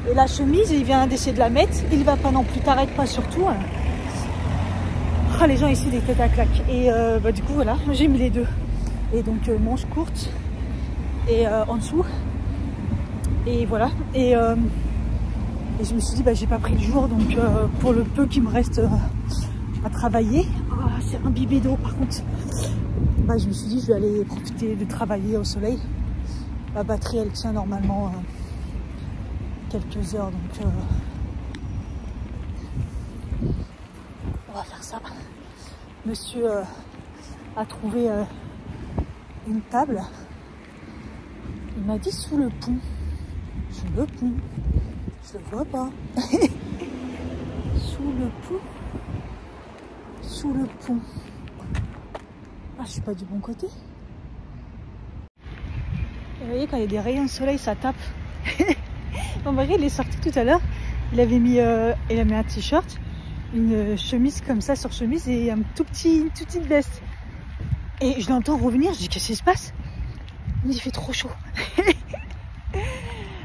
Et la chemise, il vient d'essayer de la mettre. Il va pas non plus, t'arrête pas surtout. Hein. Oh, les gens ici, des têtes à claque. Et du coup, voilà, j'ai mis les deux. Et donc, manche courte et en dessous. Et voilà. Et je me suis dit, j'ai pas pris le jour. Donc, pour le peu qui me reste à travailler, c'est un bibé d'eau par contre. Je me suis dit, je vais aller profiter de travailler au soleil. La batterie, elle tient normalement quelques heures, donc on va faire ça. Monsieur a trouvé une table Il m'a dit sous le pont. Sous le pont. Je le vois pas. Sous le pont. Sous le pont. Ah, je suis pas du bon côté. Et vous voyez, quand il y a des rayons de soleil, ça tape. Mon mari, il est sorti tout à l'heure. Il avait mis, il a mis un t-shirt, une chemise comme ça sur chemise et une toute petite veste. Et je l'entends revenir. Je dis, qu'est-ce qui se passe? Il fait trop chaud.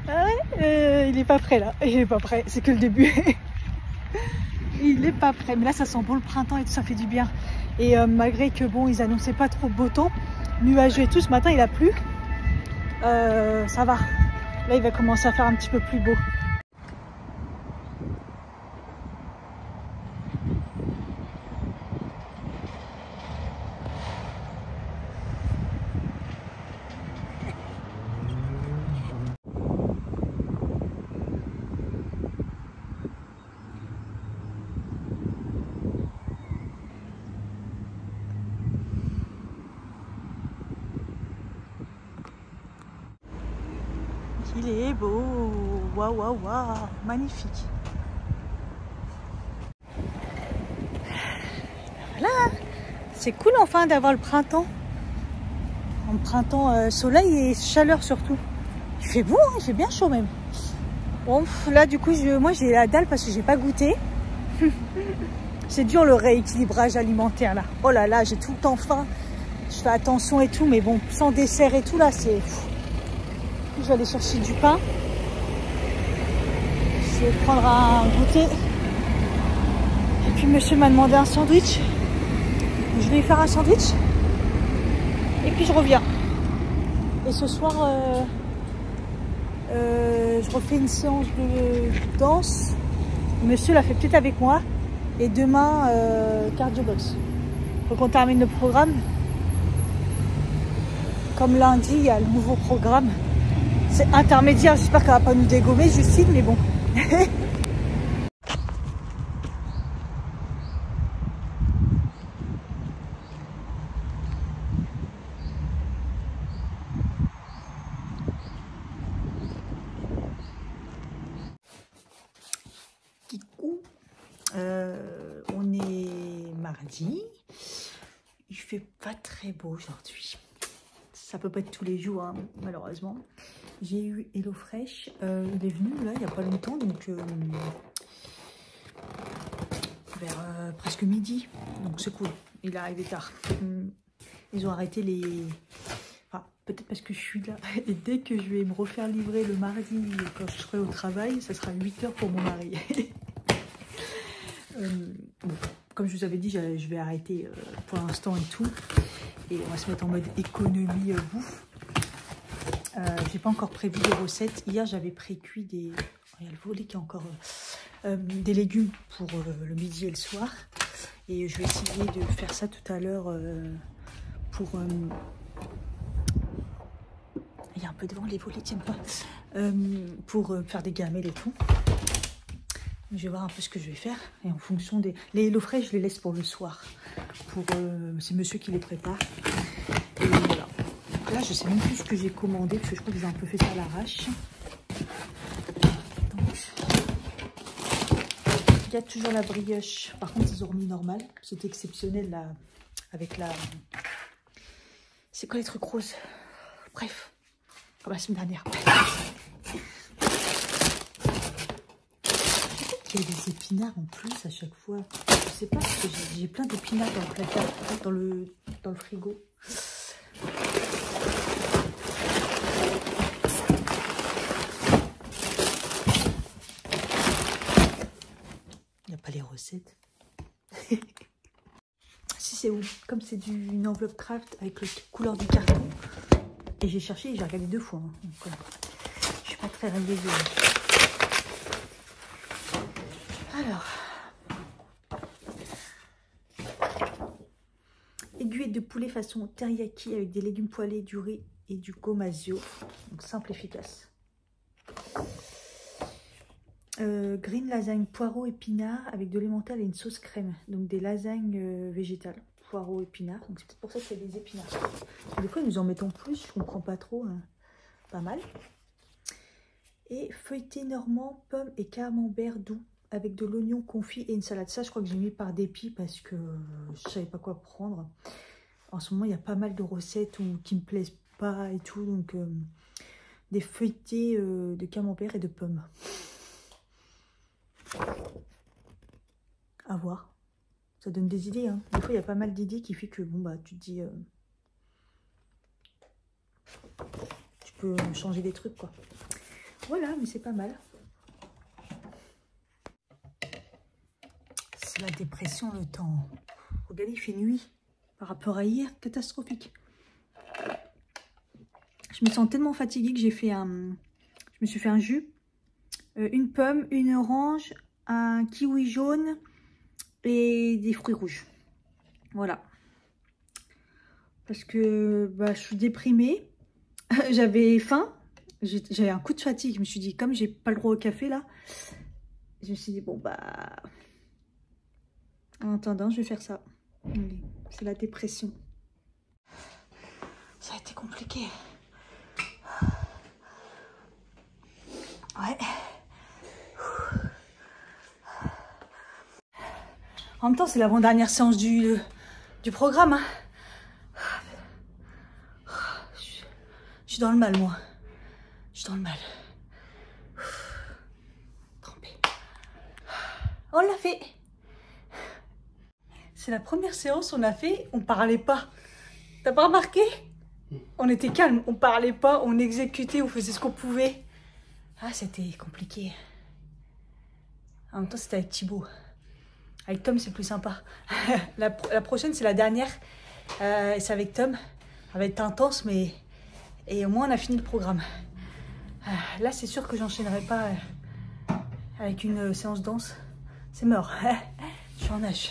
Ah ouais, il est pas prêt là. Il est pas prêt. C'est que le début. Il est pas prêt. Mais là, ça sent bon le printemps et tout, ça fait du bien. Et malgré que bon, ils annonçaient pas trop beau temps, nuageux et tout, ce matin il a plu. Ça va. Là, il va commencer à faire un petit peu plus beau. Il est beau, waouh, waouh, waouh, magnifique. Voilà, c'est cool enfin d'avoir le printemps. Un printemps, soleil et chaleur surtout. Il fait beau, hein, il fait bien chaud même. Bon, là du coup, moi j'ai la dalle parce que j'ai pas goûté. C'est dur le rééquilibrage alimentaire là. Oh là là, j'ai tout le temps faim. Je fais attention et tout, mais bon, sans dessert et tout là, c'est... Je vais aller chercher du pain. Je vais prendre un goûter. Et puis monsieur m'a demandé un sandwich. Je vais lui faire un sandwich. Et puis je reviens. Et ce soir, je refais une séance de danse. Monsieur l'a fait peut-être avec moi. Et demain, cardio box. Faut qu'on termine le programme. Comme lundi, il y a le nouveau programme. C'est intermédiaire, j'espère qu'elle va pas nous dégommer, Justine, mais bon. Kikou, on est mardi. Il fait pas très beau aujourd'hui. Ça peut pas être tous les jours, hein, malheureusement. J'ai eu HelloFresh. Il est venu là il n'y a pas longtemps, donc vers presque midi. Donc c'est cool. Il est arrivé tard. Ils ont arrêté les... Enfin, peut-être parce que je suis là. Et dès que je vais me refaire livrer le mardi, quand je serai au travail, ça sera 8 h pour mon mari. Bon, comme je vous avais dit, je vais arrêter pour l'instant et tout. Et on va se mettre en mode économie bouffe. J'ai pas encore prévu des recettes. Hier, j'avais précuit des... Il y a le volet qui est encore... des légumes pour le midi et le soir. Et je vais essayer de faire ça tout à l'heure pour... Il y a un peu de vent, les volets tiennent pas. Pour faire des gamelles et tout. Je vais voir un peu ce que je vais faire. Et en fonction des... Les HelloFresh, je les laisse pour le soir. C'est monsieur qui les prépare. Et voilà. Là, je sais même plus ce que j'ai commandé, parce que je crois que j'ai un peu fait ça à l'arrache. Il y a toujours la brioche. Par contre, ils ont remis normal. C'était exceptionnel là, avec la... C'est quoi les trucs roses? Bref, comme la semaine dernière. Il y a des épinards en plus à chaque fois. Je sais pas, parce que j'ai plein d'épinards dans le placard, dans le frigo. Il n'y a pas les recettes. Si, c'est où? Comme c'est une enveloppe craft avec la couleur du carton. Et j'ai cherché et j'ai regardé 2 fois. Hein. Donc, je suis pas très réveillée. Alors, aiguille de poulet façon teriyaki avec des légumes poêlés, du riz et du gomasio. Donc simple, efficace. Green lasagne poireaux épinards avec de l'emmental et une sauce crème. Donc des lasagnes végétales, poireaux épinards. Donc c'est peut-être pour ça qu'il y a des épinards. Des fois ils nous en mettent en plus, je comprends pas trop. Hein. pas mal. Et feuilleté normand, pommes et camembert doux avec de l'oignon confit et une salade. Ça, je crois que j'ai mis par dépit parce que je savais pas quoi prendre. En ce moment, il y a pas mal de recettes qui me plaisent pas et tout. Donc, des feuilletés de camembert et de pommes. À voir. Ça donne des idées. Hein. Des fois, il y a pas mal d'idées qui fait que, bon, bah, tu te dis... tu peux changer des trucs, quoi. Voilà, mais c'est pas mal. C'est la dépression, le temps. Regardez, il fait nuit. Par rapport à hier, catastrophique. Je me sens tellement fatiguée que j'ai fait un... Je me suis fait un jus. Une pomme, une orange, un kiwi jaune et des fruits rouges. Voilà. Parce que bah, je suis déprimée. J'avais faim. J'avais un coup de fatigue. Je me suis dit, comme j'ai pas le droit au café là, je me suis dit, bon bah... En attendant, je vais faire ça. C'est la dépression. Ça a été compliqué. Ouais. En même temps, c'est l'avant-dernière séance du programme. Hein. Je suis dans le mal, moi. Je suis dans le mal. Trempé. On l'a fait. C'est la première séance on a fait, on parlait pas. T'as pas remarqué? On était calme, on parlait pas, on exécutait, on faisait ce qu'on pouvait. Ah, c'était compliqué. En même temps, c'était avec Thibaut. Avec Tom, c'est plus sympa. La prochaine, c'est la dernière. C'est avec Tom. Ça va être intense, mais... Et au moins, on a fini le programme. Là, c'est sûr que j'enchaînerai pas avec une séance danse. C'est mort. Je suis en nage.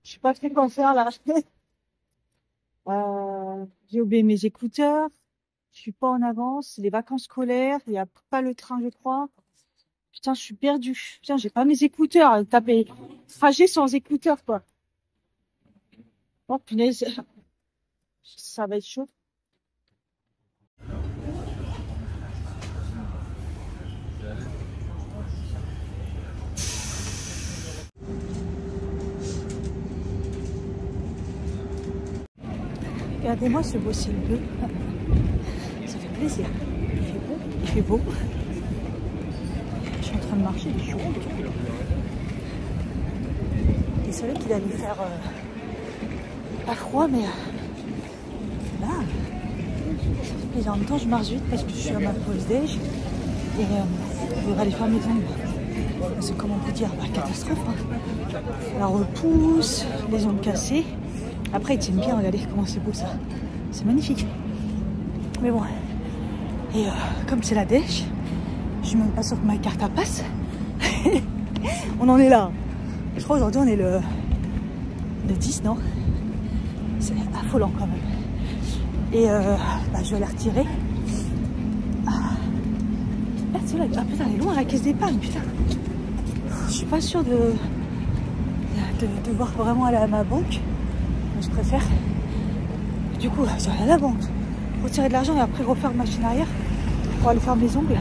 Je sais pas quoi faire, là. J'ai oublié mes écouteurs. Je suis pas en avance. C'est les vacances scolaires. Il n'y a pas le train, je crois. Putain, je suis perdue. Putain, j'ai pas mes écouteurs. Taper trajet sans écouteurs, quoi. Oh, punaise. Ça va être chaud. Regardez-moi ce beau ciel bleu. Ça fait plaisir. Il fait beau. Il fait beau. Je suis en train de marcher, il est chaud. Désolée qu'il allait faire pas froid, mais là, ça fait plaisir. En même temps, je marche vite parce que je suis à ma pause déj et je voudrais aller faire mes ongles. C'est comment on peut dire, bah, catastrophe. Hein. La repousse, les ongles cassés. Après, ils tiennent bien, regardez comment c'est beau ça. C'est magnifique. Mais bon. Et comme c'est la dèche, je suis même pas sûre que ma carte à passe. On en est là. Je crois aujourd'hui on est le 10, non? C'est affolant quand même. Et bah, je vais la retirer. Ah putain, elle est loin la caisse d'épargne, putain. Je suis pas sûre de devoir vraiment aller à ma banque. Je préfère. Du coup, je vais aller à la banque, retirer de l'argent et après refaire machine arrière pour aller faire mes ongles.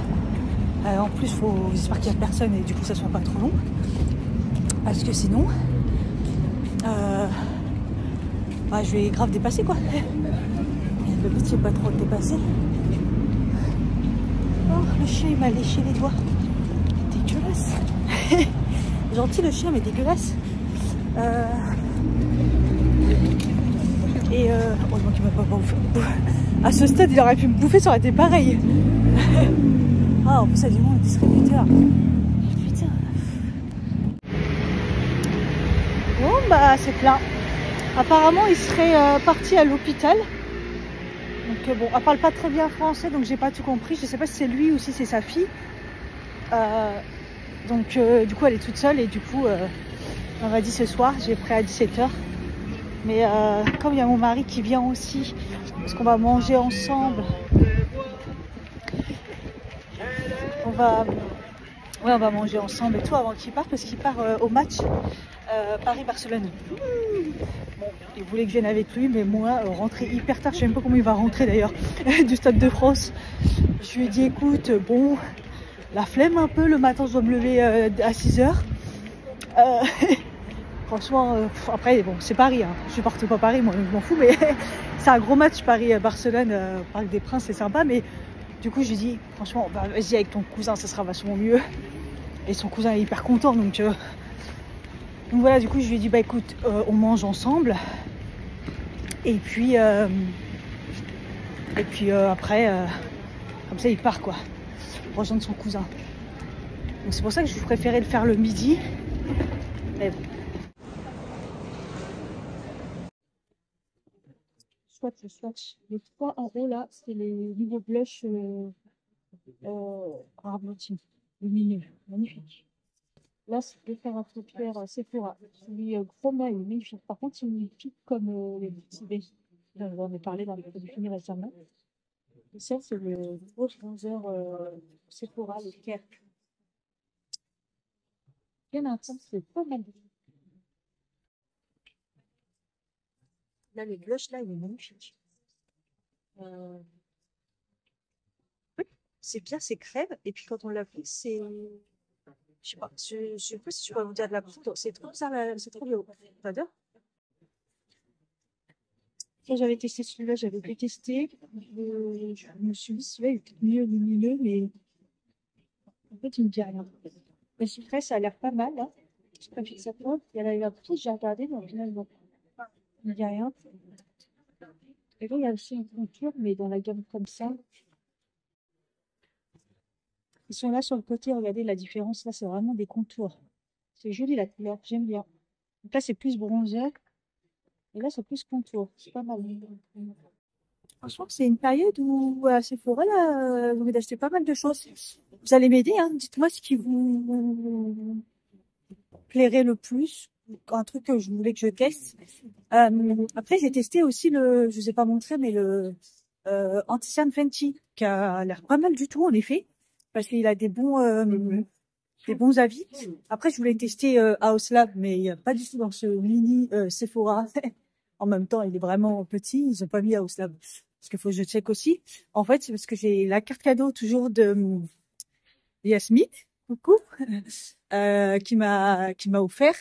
En plus, j'espère qu'il n'y a personne et du coup, ça soit pas trop long. Parce que sinon, bah, je vais grave dépasser quoi. Le but, c'est pas trop de dépasser. Oh, le chien, il m'a léché les doigts. Dégueulasse. Gentil le chien, mais dégueulasse. Et heureusement qu'il m'a pas bouffé. À ce stade, il aurait pu me bouffer, ça aurait été pareil. Ah, en plus, ça dit mon distributeur. Putain. Bon, bah, c'est plein. Apparemment, il serait parti à l'hôpital. Donc, bon, elle parle pas très bien français, donc j'ai pas tout compris. Je sais pas si c'est lui ou si c'est sa fille. Donc, du coup, elle est toute seule et du coup, on m'a dit ce soir, j'ai pris à 17 h. Mais comme il y a mon mari qui vient aussi, parce qu'on va manger ensemble, on va manger ensemble et tout avant qu'il parte, parce qu'il part au match Paris-Barcelone. Bon, il voulait que je vienne avec lui, mais moi, rentrer hyper tard, je sais même pas comment il va rentrer d'ailleurs, du Stade de France. Je lui ai dit, écoute, bon, la flemme un peu, le matin, je dois me lever à 6 h. Franchement, après, bon, c'est Paris, hein. Je supporte pas Paris, moi, je m'en fous, mais c'est un gros match, Paris-Barcelone, Parc des Princes, c'est sympa, mais du coup, je lui ai dit, franchement, bah, vas-y avec ton cousin, ça sera vachement mieux. Et son cousin est hyper content, donc voilà, du coup, je lui ai dit, bah écoute, on mange ensemble. Et puis après, comme ça, il part, quoi. Rejoindre son cousin. Donc c'est pour ça que je préférais le faire le midi. Mais bon. Swatch. Les 3 en haut, là, c'est les nouveaux blush argentine. Lumineux. Magnifique. Là, c'est le fer à paupières Sephora. Celui chroma est magnifique. Par contre, il me pique comme les petits bébés. J'en ai parlé dans les produits finis récemment. Et ça, c'est le gros bronzer Sephora, le Care. Bien intense, c'est pas mal. Là, le blush, là, il est magnifique. C'est bien, c'est crème. Et puis, quand on l'applique, c'est... Je sais pas, je sais pas si je peux vous dire de la poudre. C'est trop ça, c'est trop bien. J'adore. Quand j'avais testé celui-là, j'avais détesté. Je me suis dit, celui-là, il est peut-être mieux lumineux, mais en fait, il me dit rien. Le sucré, ça a l'air pas mal. Hein. Je préfère que ça pointe. Il y a la petite, j'ai regardé, mais finalement, il me dit rien. Et là, il y a aussi une contour, mais dans la gamme comme ça. Ils sont là sur le côté, regardez la différence. Là, c'est vraiment des contours. C'est joli la couleur, j'aime bien. Donc là, c'est plus bronzer. Et là, c'est plus contour. C'est pas mal. Franchement, c'est une période où à Sephora, là, j'ai envie d'acheter pas mal de choses. Vous allez m'aider, hein. Dites-moi ce qui vous plairait le plus. Un truc que je voulais que je teste. Après, j'ai testé aussi je vous ai pas montré, mais le Anti-Cerne Fenty, qui a l'air pas mal du tout, en effet. Parce qu'il a des bons avis. Après, je voulais tester House Lab, mais pas du tout dans ce mini Sephora. En même temps, il est vraiment petit. Ils ont pas mis House Lab. Parce qu'il faut que je check aussi. En fait, c'est parce que j'ai la carte cadeau toujours de Yasmith, coucou, qui m'a offert.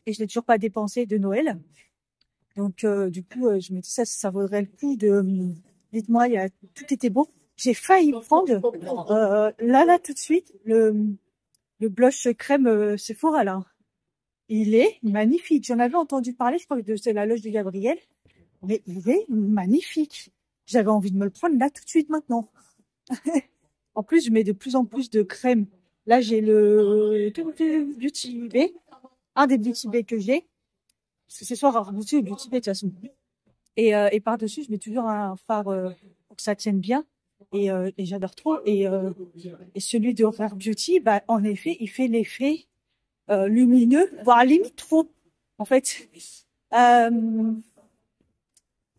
Et je l'ai toujours pas dépensé de Noël. Donc, du coup, je me dis ça vaudrait le coup de... Dites-moi, tout était beau. J'ai failli prendre, là, tout de suite, le blush crème Sephora, là. Il est magnifique. J'en avais entendu parler, je crois que c'est la loge de Gabriel. Mais il est magnifique. J'avais envie de me le prendre là tout de suite maintenant. En plus, je mets de plus en plus de crème. Là, j'ai le Beauty Bay. Un des Beauty Bay que j'ai. Parce que c'est soit rare Beauty ou Beauty Bay de toute façon. Et par-dessus, je mets toujours un fard pour que ça tienne bien. Et j'adore trop. Et celui de Rare Beauty, bah, en effet, il fait l'effet lumineux, voire limite trop, en fait.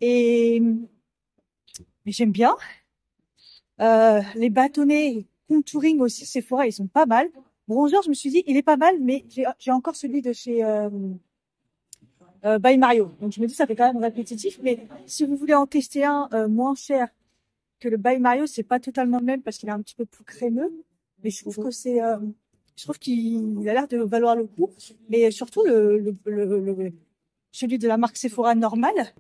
Mais j'aime bien. Les bâtonnets contouring aussi, Sephora, ils sont pas mal. Bronzer, je me suis dit, il est pas mal, mais j'ai encore celui de chez By Mario. Donc je me dis, ça fait quand même répétitif. Mais si vous voulez en tester un moins cher que le By Mario, c'est pas totalement le même parce qu'il est un petit peu plus crémeux. Mais je trouve que c'est... je trouve qu'il a l'air de valoir le coup. Mais surtout, celui de la marque Sephora normale,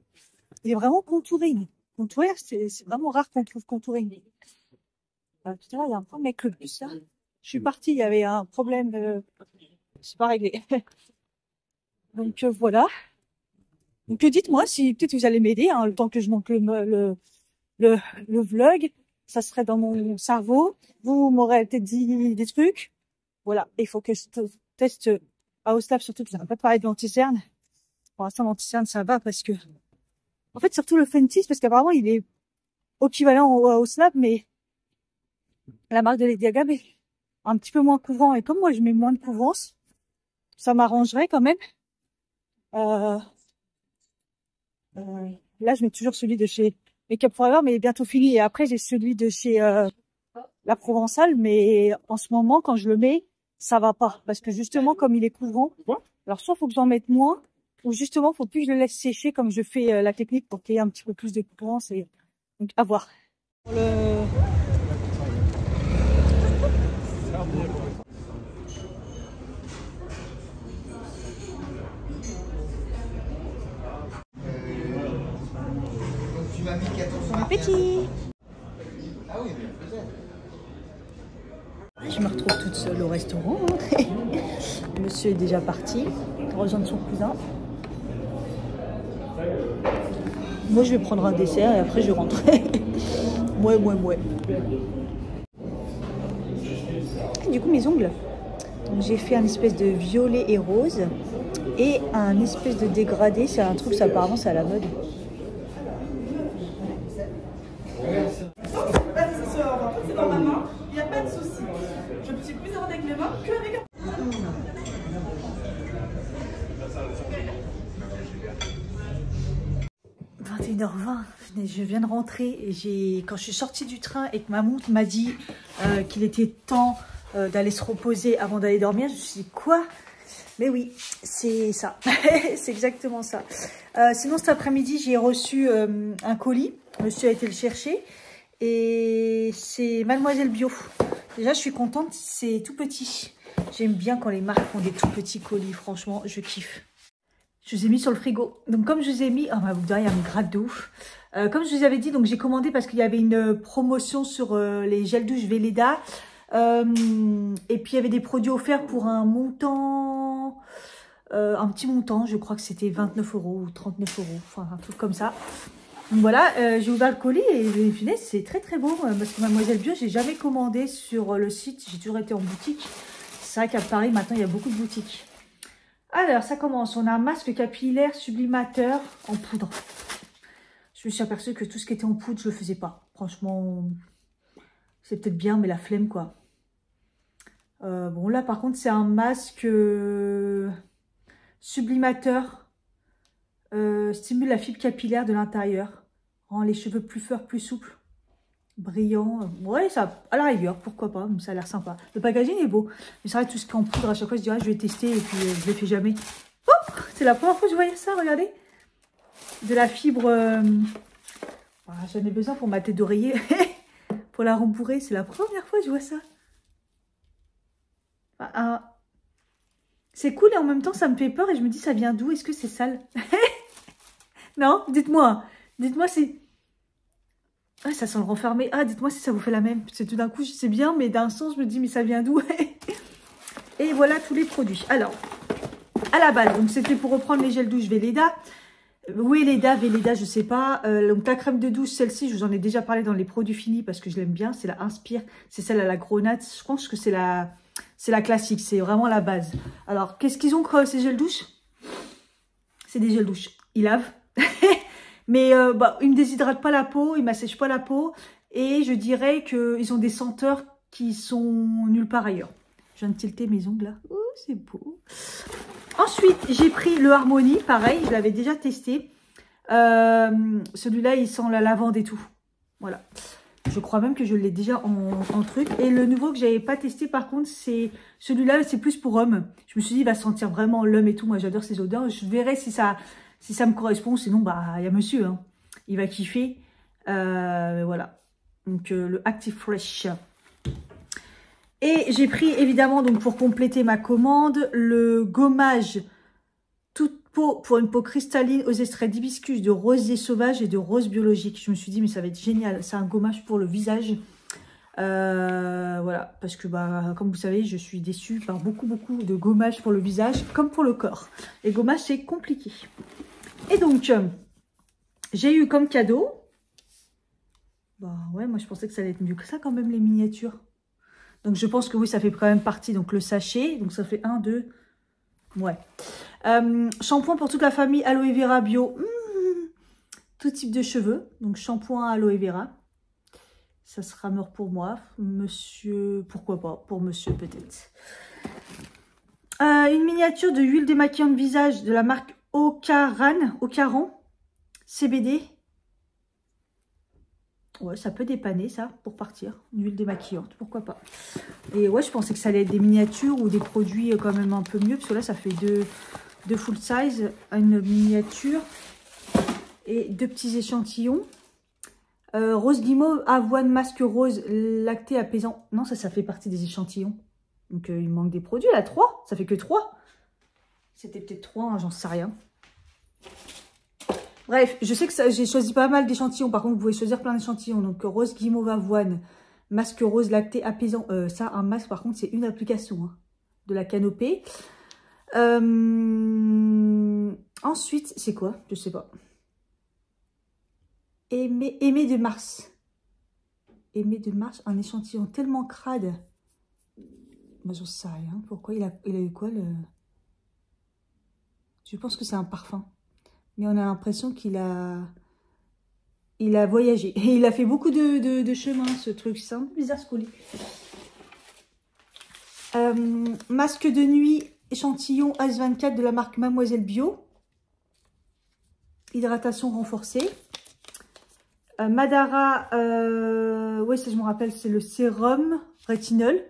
il est vraiment contouring. Contouring, c'est vraiment rare qu'on trouve contouring. Tout à l'heure, il y a un problème avec le bus, là. Je suis partie, il y avait un problème, c'est pas réglé. Donc voilà. Donc dites-moi si peut-être vous allez m'aider, hein, le temps que je monte le vlog. Ça serait dans mon cerveau. Vous m'aurez peut-être dit des trucs. Voilà, il faut que je teste House Lab, surtout que je n'ai pas parlé de l'anti-cerne. Pour l'instant, l'anti-cerne, ça va parce que... En fait, surtout le Fenty, parce qu'apparemment, il est équivalent au House Lab, mais la marque de Lady Gaga est un petit peu moins couvrant. Et comme moi, je mets moins de couvrance, ça m'arrangerait quand même. Là, je mets toujours celui de chez Make Up Forever, mais il est bientôt fini. Et après, j'ai celui de chez La Provençale, mais en ce moment, quand je le mets, ça va pas. Parce que justement, comme il est couvrant, Alors, soit il faut que j'en mette moins, ou justement, il faut plus que je le laisse sécher comme je fais la technique pour qu'il y ait un petit peu plus de courance. Et... donc, à voir. Tu m'as mis 14 Bon appétit! Ah oui, mais peut-être. Je me retrouve toute seule au restaurant. Monsieur est déjà parti rejoindre son cousin. Moi, je vais prendre un dessert et après, je rentrerai. Mouais. Du coup, mes ongles. Donc, j'ai fait un espèce de violet et rose et un espèce de dégradé. C'est un truc, ça apparemment, c'est à la mode. C'est dans ma main, il n'y a pas de souci. Je suis plus à l'aise avec mes mains qu'avec un... 21h20, je viens de rentrer et quand je suis sortie du train et que ma montre m'a dit qu'il était temps d'aller se reposer avant d'aller dormir, je me suis dit quoi? Mais oui, c'est ça, c'est exactement ça. Sinon cet après-midi, j'ai reçu un colis, monsieur a été le chercher et c'est Mademoiselle Bio. Déjà, je suis contente, c'est tout petit. J'aime bien quand les marques font des tout petits colis, franchement, je kiffe. Je vous ai mis sur le frigo. Donc, comme je vous ai mis... oh, ma boucle d'oreille, elle me gratte de ouf. Comme je vous avais dit, donc j'ai commandé parce qu'il y avait une promotion sur les gels douche Velleda. Et puis, il y avait des produits offerts pour un montant... un petit montant, je crois que c'était 29 € ou 39 €. Enfin, un truc comme ça. Donc, voilà, j'ai ouvert le colis et finalement, c'est très très beau. Parce que Mademoiselle Bio, j'ai jamais commandé sur le site. J'ai toujours été en boutique. C'est vrai qu'à Paris, maintenant, il y a beaucoup de boutiques. Alors, ça commence. On a un masque capillaire sublimateur en poudre. Je me suis aperçue que tout ce qui était en poudre, je ne le faisais pas. Franchement, c'est peut-être bien, mais la flemme, quoi. Bon, là, par contre, c'est un masque sublimateur. Stimule la fibre capillaire de l'intérieur. Rend les cheveux plus forts, plus souples. Brillant. Ouais, ça, à la rigueur, pourquoi pas. Ça a l'air sympa. Le packaging est beau. Mais c'est vrai, tout ce qui est en poudre, à chaque fois, je dirais, je vais tester et puis je le fais jamais. Oh, c'est la première fois que je voyais ça, regardez. De la fibre. J'en ai besoin pour ma tête d'oreiller. Pour la rembourrer, c'est la première fois que je vois ça. C'est cool et en même temps, ça me fait peur et je me dis, ça vient d'où? Est-ce que c'est sale? Non, dites-moi. Dites-moi si... ah, ça sent le renfermé. Ah, dites-moi si ça vous fait la même. Parce que tout d'un coup, je sais bien, mais d'un sens, je me dis, mais ça vient d'où? Et voilà tous les produits. Alors, à la base, donc c'était pour reprendre les gels douche Velleda. Velleda, je sais pas. Donc la crème de douche, celle-ci, je vous en ai déjà parlé dans les produits finis parce que je l'aime bien. C'est la Inspire. C'est celle à la grenade. Je pense que c'est la classique. C'est vraiment la base. Alors, qu'est-ce qu'ils ont ces gels douche? C'est des gels douche. Ils lavent. Mais ils ne déshydratent pas la peau, ils ne m'assèchent pas la peau. Et je dirais qu'ils ont des senteurs qui sont nulle part ailleurs. Je viens de tilter mes ongles là. Oh, c'est beau. Ensuite, j'ai pris le Harmony. Pareil, je l'avais déjà testé. Celui-là, il sent la lavande et tout. Voilà. Je crois même que je l'ai déjà en truc. Et le nouveau que je n'avais pas testé, par contre, c'est celui-là, c'est plus pour homme. Je me suis dit, il va sentir vraiment l'homme et tout. Moi, j'adore ces odeurs. Je verrai si ça me correspond. Sinon, il y a monsieur. Hein. Il va kiffer. Voilà. Donc, le Active Fresh. Et j'ai pris, évidemment, donc pour compléter ma commande, le gommage toute peau pour une peau cristalline aux extraits d'hibiscus, de rosier sauvage et de rose biologique. Je me suis dit, mais ça va être génial. C'est un gommage pour le visage. Voilà, parce que comme vous savez, je suis déçue par beaucoup de gommage pour le visage, comme pour le corps. Les gommages, c'est compliqué. Et donc, j'ai eu comme cadeau... ouais, moi je pensais que ça allait être mieux que ça quand même, les miniatures. Donc je pense que oui, ça fait quand même partie. Donc le sachet, donc ça fait 1, 2... ouais. Shampoing pour toute la famille Aloe Vera Bio. Tout type de cheveux. Donc shampoing Aloe Vera. Ça sera mort pour moi. Monsieur, pourquoi pas? Pour monsieur peut-être. Une miniature de huile démaquillante de visage de la marque Ocaran CBD. Ouais, ça peut dépanner ça pour partir. Une huile démaquillante, pourquoi pas. Et ouais, je pensais que ça allait être des miniatures ou des produits quand même un peu mieux. Parce que là, ça fait deux full size, une miniature et 2 petits échantillons. Rose guimauve, avoine, masque rose, lacté apaisant. Non, ça fait partie des échantillons. Donc il manque des produits là, 3. Ça fait que 3. C'était peut-être 3, hein, j'en sais rien. Bref, je sais que j'ai choisi pas mal d'échantillons. Par contre, vous pouvez choisir plein d'échantillons. Donc, rose, guimauve, avoine, masque rose, lacté, apaisant. Ça, un masque, par contre, c'est une application hein, de la canopée. Ensuite, c'est quoi? Je sais pas. Aimé de Mars. Aimé de Mars, un échantillon tellement crade. Moi, j'en sais rien. Pourquoi il a eu quoi le... Je pense que c'est un parfum. Mais on a l'impression qu'il a voyagé. Et il a fait beaucoup de chemin, ce truc. C'est un peu bizarre, ce colis. Masque de nuit, échantillon As24 de la marque Mademoiselle Bio. Hydratation renforcée. Madara, ouais, ça je me rappelle, c'est le sérum rétinol.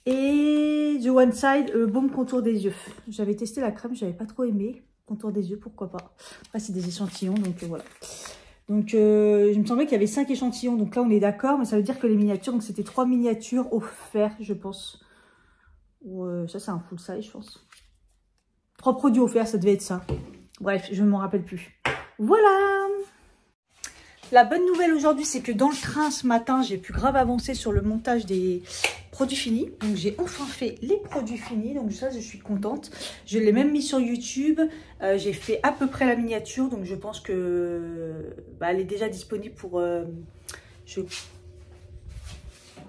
Et The One Side, baume contour des yeux. J'avais testé la crème, j'avais pas trop aimé. Contour des yeux, pourquoi pas. Après, c'est des échantillons, donc voilà. Donc, je me semblait qu'il y avait 5 échantillons. Donc là, on est d'accord, mais ça veut dire que les miniatures, donc c'était 3 miniatures offertes, je pense. Ça, c'est un full size, je pense. 3 produits offerts, ça devait être ça. Bref, je ne m'en rappelle plus. Voilà! La bonne nouvelle aujourd'hui, c'est que dans le train ce matin, j'ai pu grave avancer sur le montage des produits finis. Donc, j'ai enfin fait les produits finis. Donc, ça, je suis contente. Je l'ai même mis sur YouTube. J'ai fait à peu près la miniature. Donc, je pense que elle est déjà disponible pour... je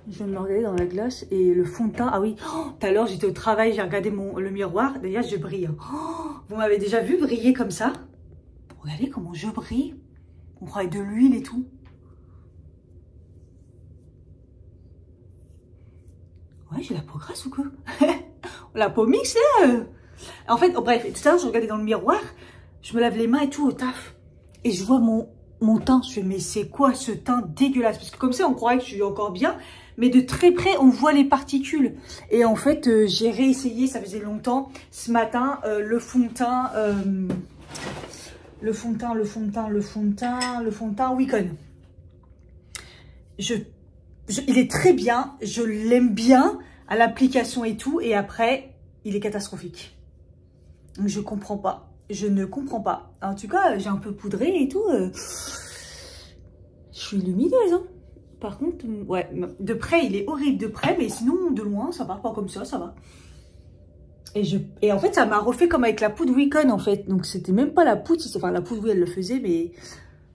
viens de me regarder dans la glace. Et le fond de teint... Ah oui, tout à l'heure, j'étais au travail. J'ai regardé le miroir. D'ailleurs, je brille. Vous m'avez déjà vu briller comme ça? Regardez comment je brille. On croit de l'huile et tout. Ouais, j'ai la peau grasse ou quoi? La peau mixte, là. En fait, bref, tout à l'heure, je regardais dans le miroir. Je me lave les mains et tout au taf. Et je vois mon teint. Je fais, mais c'est quoi ce teint dégueulasse? Parce que comme ça, on croirait que je suis encore bien. Mais de très près, on voit les particules. Et en fait, j'ai réessayé, ça faisait longtemps. Ce matin, le fond de teint... Le fond de teint Wicon. Il est très bien, je l'aime bien à l'application et tout, et après, il est catastrophique. Je comprends pas, je ne comprends pas. En tout cas, j'ai un peu poudré et tout. Je suis lumineuse, hein. Par contre, ouais, de près, il est horrible de près, mais sinon, de loin, ça part pas comme ça va. Et en fait, ça m'a refait comme avec la poudre Wicon, en fait. Donc, c'était même pas la poudre. Enfin, la poudre, oui, elle le faisait, mais...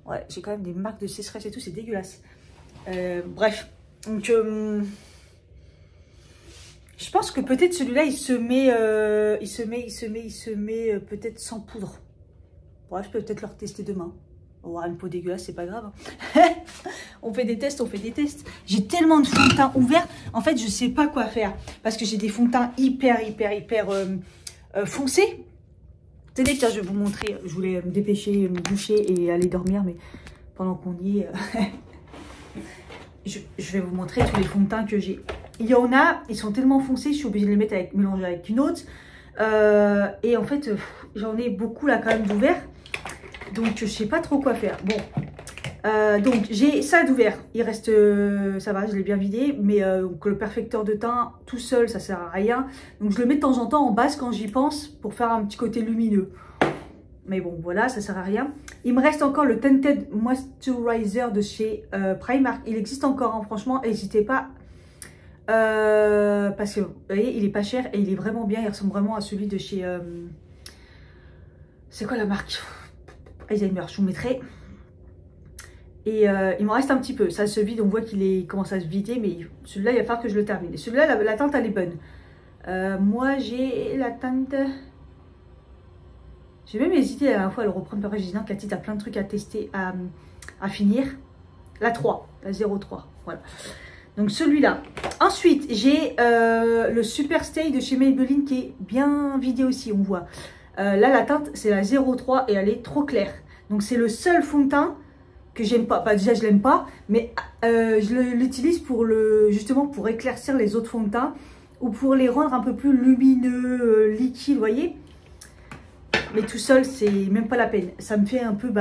Ouais, j'ai quand même des marques de sécheresse et tout. C'est dégueulasse. Bref. Donc, je pense que peut-être celui-là, il se met peut-être sans poudre. Ouais, je peux peut-être le retester demain. On va avoir une peau dégueulasse, c'est pas grave. On fait des tests, J'ai tellement de fond de teint ouvert. En fait, je sais pas quoi faire. Parce que j'ai des fonds de teint hyper foncés. Tenez, tiens, je vais vous montrer. Je voulais me dépêcher, me doucher et aller dormir. Mais pendant qu'on y est, je vais vous montrer tous les fonds de teint que j'ai. Il y en a, ils sont tellement foncés, je suis obligée de les mettre mélanger avec une autre. Et en fait, j'en ai beaucoup là quand même d'ouvert. Donc, je sais pas trop quoi faire. Bon, donc j'ai ça d'ouvert. Il reste, ça va, je l'ai bien vidé. Mais le perfecteur de teint tout seul, ça sert à rien. Donc, je le mets de temps en temps en base quand j'y pense pour faire un petit côté lumineux. Mais bon, voilà, ça sert à rien. Il me reste encore le Tinted Moisturizer de chez Primark. Il existe encore, hein, franchement, n'hésitez pas. Parce que, vous voyez, il est pas cher et il est vraiment bien. Il ressemble vraiment à celui de chez... c'est quoi la marque? Alzheimer, je vous mettrai. Et il m'en reste un petit peu. Ça se vide, on voit qu'il commence à se vider. Mais celui-là, il va falloir que je le termine. Et celui-là, la teinte, elle est bonne. Moi, j'ai la teinte... J'ai même hésité la dernière fois à le reprendre. Après, j'ai dit non, Cathy, t'as plein de trucs à tester, à finir. La 3, la 03. Voilà. Donc, celui-là. Ensuite, j'ai le Super Stay de chez Maybelline qui est bien vidé aussi, on voit. Là, la teinte, c'est la 03 et elle est trop claire. Donc, c'est le seul fond de teint que j'aime pas. Bah, déjà, je l'aime pas, mais je l'utilise pour justement pour éclaircir les autres fonds de teint ou pour les rendre un peu plus lumineux, liquides, vous voyez. Mais tout seul, c'est même pas la peine. Ça me fait un peu,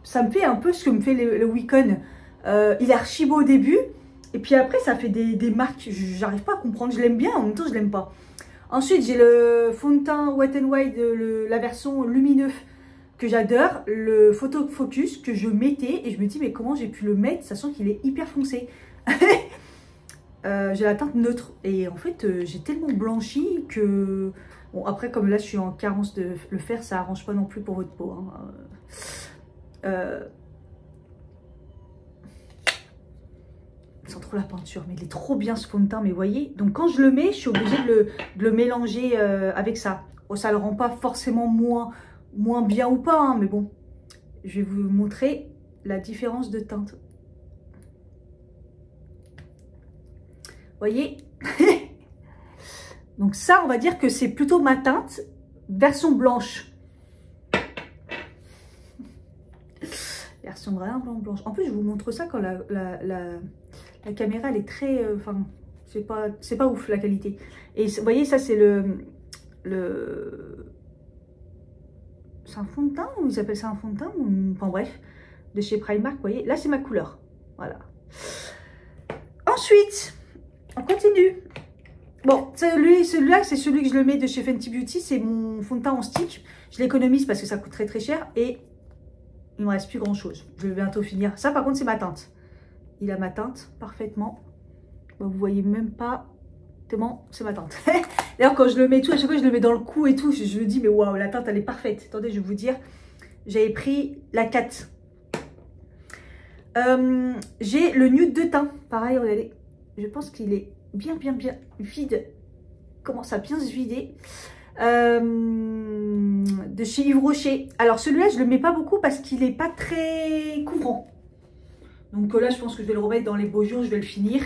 ça me fait un peu ce que me fait le Wiccan. Il est archi beau au début, et puis après, ça fait des marques. J'arrive pas à comprendre. Je l'aime bien, en même temps, je l'aime pas. Ensuite, j'ai le fond de teint Wet n Wild, la version lumineux que j'adore, le Photo Focus que je mettais et je me dis mais comment j'ai pu le mettre sachant qu'il est hyper foncé. J'ai la teinte neutre et en fait j'ai tellement blanchi que bon après comme là je suis en carence de le fer, ça arrange pas non plus pour votre peau hein. Sans trop la peinture, mais il est trop bien ce fond de teint, mais vous voyez, donc quand je le mets je suis obligée de le mélanger avec ça. Oh, ça le rend pas forcément moins bien ou pas, hein, mais bon, je vais vous montrer la différence de teinte. Voyez. Donc ça, on va dire que c'est plutôt ma teinte, version blanche. Version vraiment blanche. En plus, je vous montre ça quand la caméra, elle est très... Enfin, c'est pas ouf la qualité. Et vous voyez, ça c'est c'est un fond de teint ou ils appellent ça un fond de teint ou... Enfin bref, de chez Primark, vous voyez. Là, c'est ma couleur. Voilà. Ensuite, on continue. Bon, celui-là, c'est celui que je le mets de chez Fenty Beauty. C'est mon fond de teint en stick. Je l'économise parce que ça coûte très très cher. Et il ne me reste plus grand-chose. Je vais bientôt finir. Ça, par contre, c'est ma teinte. Il a ma teinte parfaitement. Bon, vous voyez même pas tellement c'est ma teinte. D'ailleurs, quand je le mets tout, à chaque fois, je le mets dans le cou et tout. Je me dis, mais waouh, la teinte, elle est parfaite. Attendez, je vais vous dire. J'avais pris la 4. J'ai le nude de teint. Pareil, regardez. Je pense qu'il est bien vide. Commence à bien se vider. De chez Yves Rocher. Alors, celui-là, je le mets pas beaucoup parce qu'il n'est pas très couvrant. Donc là, je pense que je vais le remettre dans les beaux jours. Je vais le finir.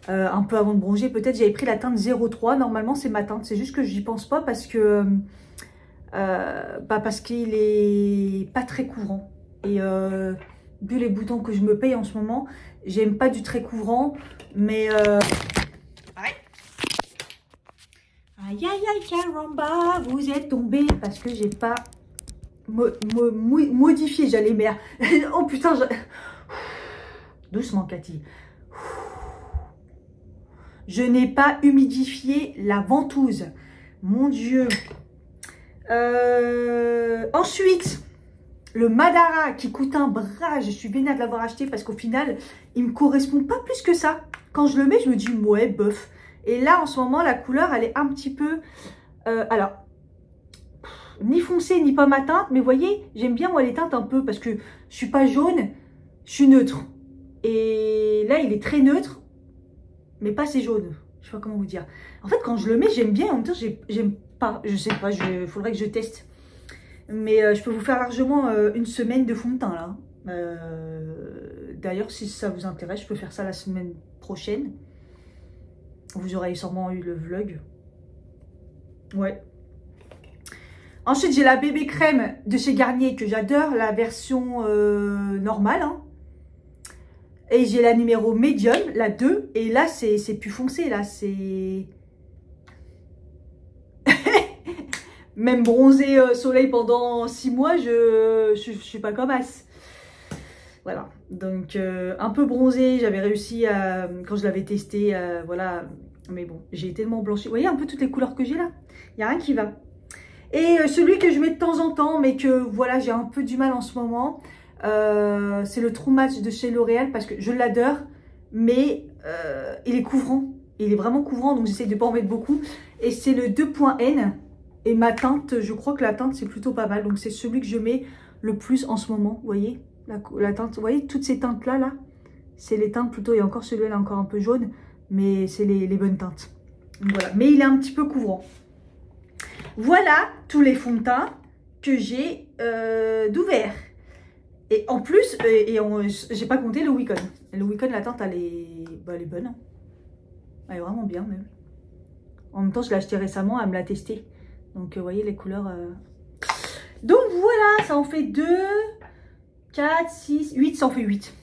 Un peu avant de bronzer, peut-être. J'avais pris la teinte 03. Normalement, c'est ma teinte. C'est juste que j'y pense pas parce que parce qu'il est pas très couvrant. Et vu les boutons que je me paye en ce moment, j'aime pas du très couvrant. Mais aïe caramba, vous êtes tombé parce que j'ai pas modifié. J'allais mer. Oh putain, doucement Cathy. Je n'ai pas humidifié la ventouse. Mon Dieu. Ensuite, le Madara qui coûte un bras. Je suis vénère de l'avoir acheté parce qu'au final, il me correspond pas plus que ça. Quand je le mets, je me dis, ouais, bof. Et là, en ce moment, la couleur, elle est un petit peu... alors, ni foncée, ni pas ma teinte. Mais vous voyez, j'aime bien, moi, les teintes un peu parce que je suis pas jaune, je suis neutre. Et là, il est très neutre. Mais pas assez jaune. Je sais pas comment vous dire. En fait, quand je le mets, j'aime bien. En même temps, j'aime pas. Je sais pas. Il faudrait que je teste. Mais je peux vous faire largement une semaine de fond de teint là. D'ailleurs, si ça vous intéresse, je peux faire ça la semaine prochaine. Vous aurez sûrement eu le vlog. Ouais. Ensuite, j'ai la bébé crème de chez Garnier que j'adore. La version normale. Hein. Et j'ai la numéro médium, la 2. Et là, c'est plus foncé. Là, c'est... Même bronzé soleil pendant 6 mois, je suis pas comme as. Voilà. Donc, un peu bronzé. J'avais réussi à... Quand je l'avais testé, voilà. Mais bon, j'ai tellement blanchi. Vous voyez un peu toutes les couleurs que j'ai là? Il n'y a rien qui va. Et celui que je mets de temps en temps, mais que, voilà, j'ai un peu du mal en ce moment... c'est le True Match de chez L'Oréal parce que je l'adore, mais il est couvrant. Il est vraiment couvrant, donc j'essaie de ne pas en mettre beaucoup. Et c'est le 2.N. Et ma teinte, je crois que la teinte, c'est plutôt pas mal. Donc c'est celui que je mets le plus en ce moment. Vous voyez la teinte, vous voyez toutes ces teintes-là, là, c'est les teintes plutôt. Et encore celui-là, encore un peu jaune, mais c'est les bonnes teintes. Donc, voilà. Mais il est un petit peu couvrant. Voilà tous les fonds de teint que j'ai d'ouvert. Et en plus, j'ai pas compté le Wiccan. Le Wiccan, la teinte, elle est bonne. Hein. Elle est vraiment bien, même. En même temps, je l'ai acheté récemment, elle me l'a testé. Donc, vous voyez les couleurs. Donc, voilà, ça en fait 2, 4, 6, 8, ça en fait 8.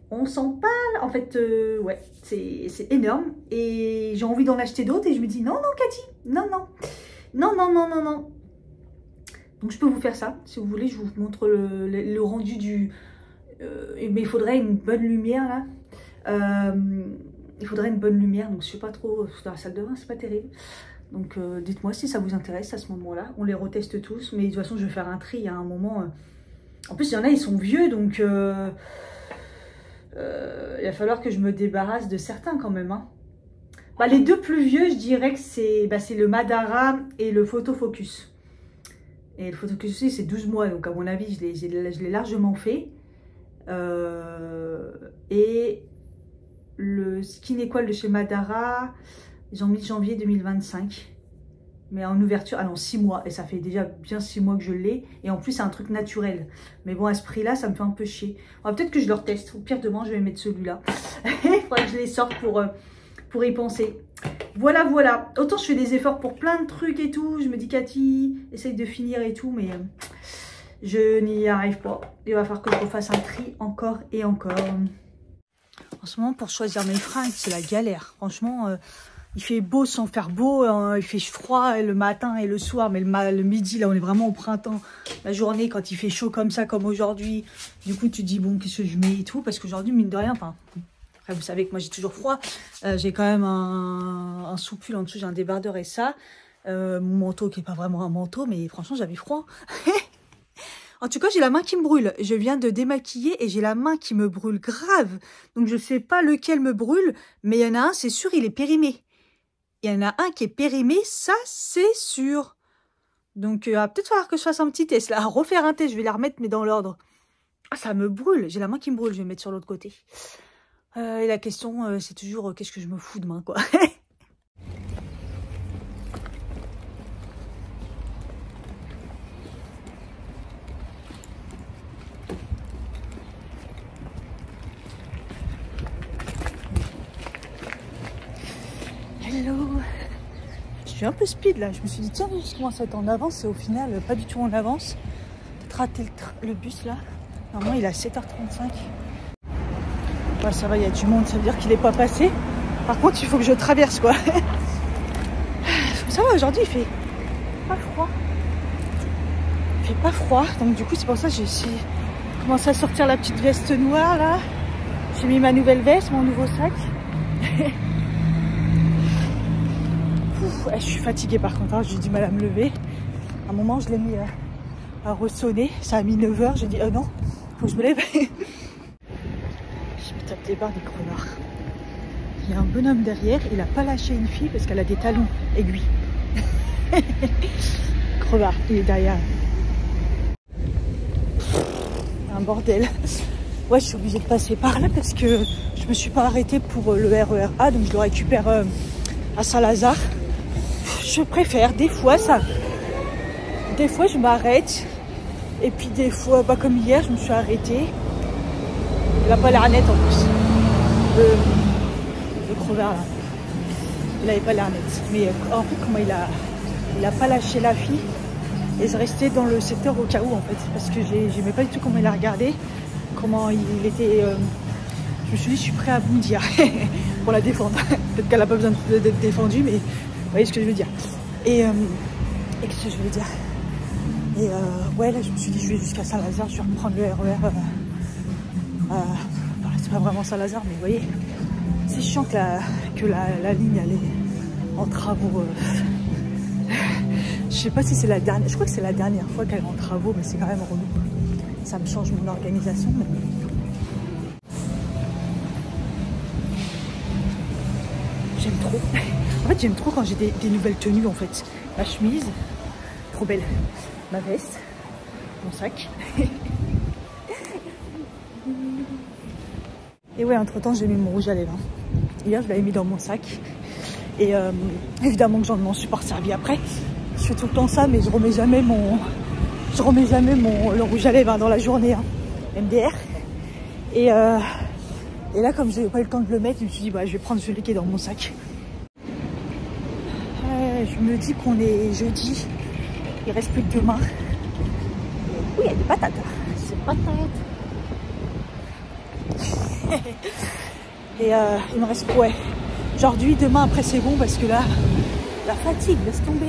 On s'en parle, en fait, ouais, c'est énorme. Et j'ai envie d'en acheter d'autres et je me dis, non, non, Cathy, non, non, non, non, non, non, non. Donc je peux vous faire ça, si vous voulez, je vous montre le rendu du... mais il faudrait une bonne lumière, là. Il faudrait une bonne lumière, donc je sais pas trop, dans la salle de bain, c'est pas terrible. Donc dites-moi si ça vous intéresse à ce moment-là. On les reteste tous, mais de toute façon, je vais faire un tri à un moment. En plus, il y en a, ils sont vieux, donc... il va falloir que je me débarrasse de certains quand même. Hein. Bah, les deux plus vieux, je dirais que c'est le Madara et le Photofocus. Et le Photofocus aussi, c'est 12 mois. Donc à mon avis, je l'ai largement fait. Et le Skin Equal de chez Madara, ils ont mis janvier 2025. Mais en ouverture, non, 6 mois. Et ça fait déjà bien 6 mois que je l'ai. Et en plus, c'est un truc naturel. Mais bon, à ce prix-là, ça me fait un peu chier. Peut-être que je le reteste. Au pire, demain, je vais mettre celui-là. Il faudra que je les sorte pour y penser. Voilà, voilà. Autant je fais des efforts pour plein de trucs et tout. Je me dis, Cathy, essaye de finir et tout. Mais je n'y arrive pas. Il va falloir que je refasse un tri encore et encore. En ce moment, pour choisir mes fringues, c'est la galère. Franchement... il fait beau sans faire beau, hein, il fait froid le matin et le soir, mais le midi, là, on est vraiment au printemps. La journée, quand il fait chaud comme ça, comme aujourd'hui, du coup, tu te dis, bon, qu'est-ce que je mets et tout, parce qu'aujourd'hui, mine de rien, enfin, après, vous savez que moi, j'ai toujours froid. J'ai quand même un sous-pull en dessous, j'ai un débardeur et ça. Mon manteau qui n'est pas vraiment un manteau, mais franchement, j'avais froid. En tout cas, j'ai la main qui me brûle. Je viens de démaquiller et j'ai la main qui me brûle grave. Donc, je ne sais pas lequel me brûle, mais il y en a un, c'est sûr, il est périmé. Il y en a un qui est périmé, ça c'est sûr. Donc il va peut-être falloir que je fasse un petit test. Là, refaire un test, je vais la remettre, mais dans l'ordre. Ah, ça me brûle, j'ai la main qui me brûle, je vais mettre sur l'autre côté. Et la question, c'est toujours qu'est-ce que je me fous demain, quoi. Hello. Je suis un peu speed là, je me suis dit tiens, je commence à être en avance et au final pas du tout en avance. Peut-être raté le bus là. Normalement il est à 7h35. Ouais, ça va, il y a du monde, ça veut dire qu'il n'est pas passé. Par contre il faut que je traverse quoi. Ça va, aujourd'hui il fait pas froid. Il fait pas froid, donc du coup c'est pour ça que j'ai commencé à sortir la petite veste noire là. J'ai mis ma nouvelle veste, mon nouveau sac. Je suis fatiguée par contre, hein, j'ai du mal à me lever. À un moment, je l'ai mis à ressonner. Ça a mis 9 h. J'ai dit, non, faut que je me lève. Je me tape des barres des crevards. Il y a un bonhomme derrière. Il n'a pas lâché une fille parce qu'elle a des talons aiguilles. Crevard, il est derrière. Un bordel. Ouais, je suis obligée de passer par là parce que je me suis pas arrêtée pour le RER A. Donc je le récupère à Saint-Lazare. Je préfère, des fois je m'arrête et puis des fois, comme hier, je me suis arrêtée. Il n'a pas l'air net en plus, le crevard là. Il n'avait pas l'air net, mais en fait comment il a pas lâché la fille et je restais dans le secteur au cas où en fait, parce que j'aimais pas du tout comment il a regardé, comment il était. Je me suis dit je suis prêt à bondir pour la défendre. Peut-être qu'elle n'a pas besoin d'être défendue, mais vous voyez ce que je veux dire. Et qu'est-ce que je veux dire. Et ouais, là je me suis dit je vais jusqu'à Saint-Lazare, je vais reprendre le RER. C'est pas vraiment Saint-Lazare, mais vous voyez, c'est chiant que la ligne elle est en travaux. Je sais pas si c'est la dernière, je crois que c'est la dernière fois qu'elle est en travaux, mais c'est quand même relou. Ça me change mon organisation. Mais... j'aime trop. En fait, j'aime trop quand j'ai des nouvelles tenues, en fait. Ma chemise, trop belle. Ma veste, mon sac. Et ouais, entre-temps, j'ai mis mon rouge à lèvres. Hier, je l'avais mis dans mon sac. Et évidemment que j'en m'en suis pas servi après. Je fais tout le temps ça, mais je remets jamais le rouge à lèvres dans la journée. Hein. MDR. Et là, comme j'ai pas eu le temps de le mettre, je me suis dit, bah, je vais prendre celui qui est dans mon sac. Je me dis qu'on est jeudi, il reste plus que demain. Oui, il y a des patates. C'est patates. Et il me reste ouais. Aujourd'hui, demain, après c'est bon parce que là, la fatigue, laisse tomber,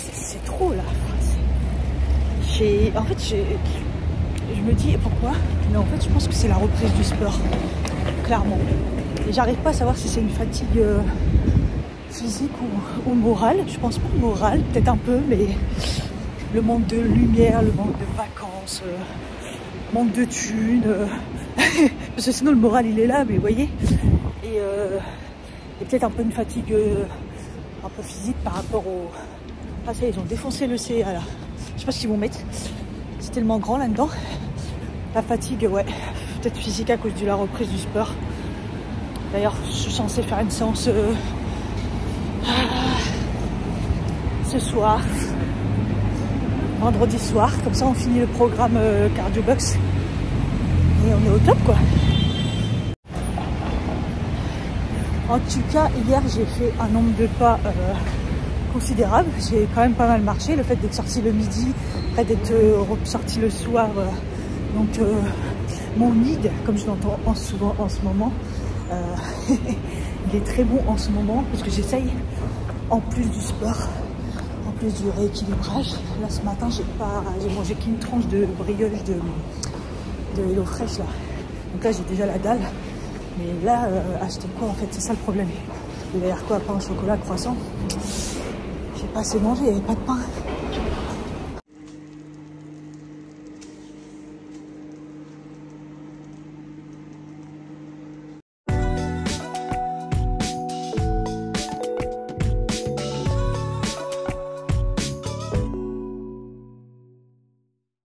c'est trop là. En fait, je me dis pourquoi, mais en fait, je pense que c'est la reprise du sport, clairement. Et j'arrive pas à savoir si c'est une fatigue physique ou morale. Je pense pas morale, peut-être un peu, mais le manque de lumière, le manque de vacances, manque de thunes. Parce que sinon le moral il est là, mais vous voyez. Et peut-être un peu une fatigue un peu physique par rapport au... Ah ça, ils ont défoncé le CA là. Je sais pas ce qu'ils vont mettre. C'est tellement grand là-dedans. La fatigue, ouais. Peut-être physique à cause de la reprise du sport. D'ailleurs, je suis censée faire une séance ce soir. Vendredi soir. Comme ça, on finit le programme Cardio Box. Et on est au top, quoi. En tout cas, hier, j'ai fait un nombre de pas considérable. J'ai quand même pas mal marché. Le fait d'être sorti le midi, après d'être ressorti le soir. Donc, mon need, comme je l'entends souvent en ce moment, il est très bon en ce moment parce que j'essaye, en plus du sport, en plus du rééquilibrage. Là, ce matin, j'ai mangé qu'une tranche de brioche de Hello Fresh là. Donc là, j'ai déjà la dalle. Mais là, acheter quoi en fait? C'est ça le problème. Il va y avoir quoi? Pain au chocolat, croissant. J'ai pas assez mangé, il n'y avait pas de pain.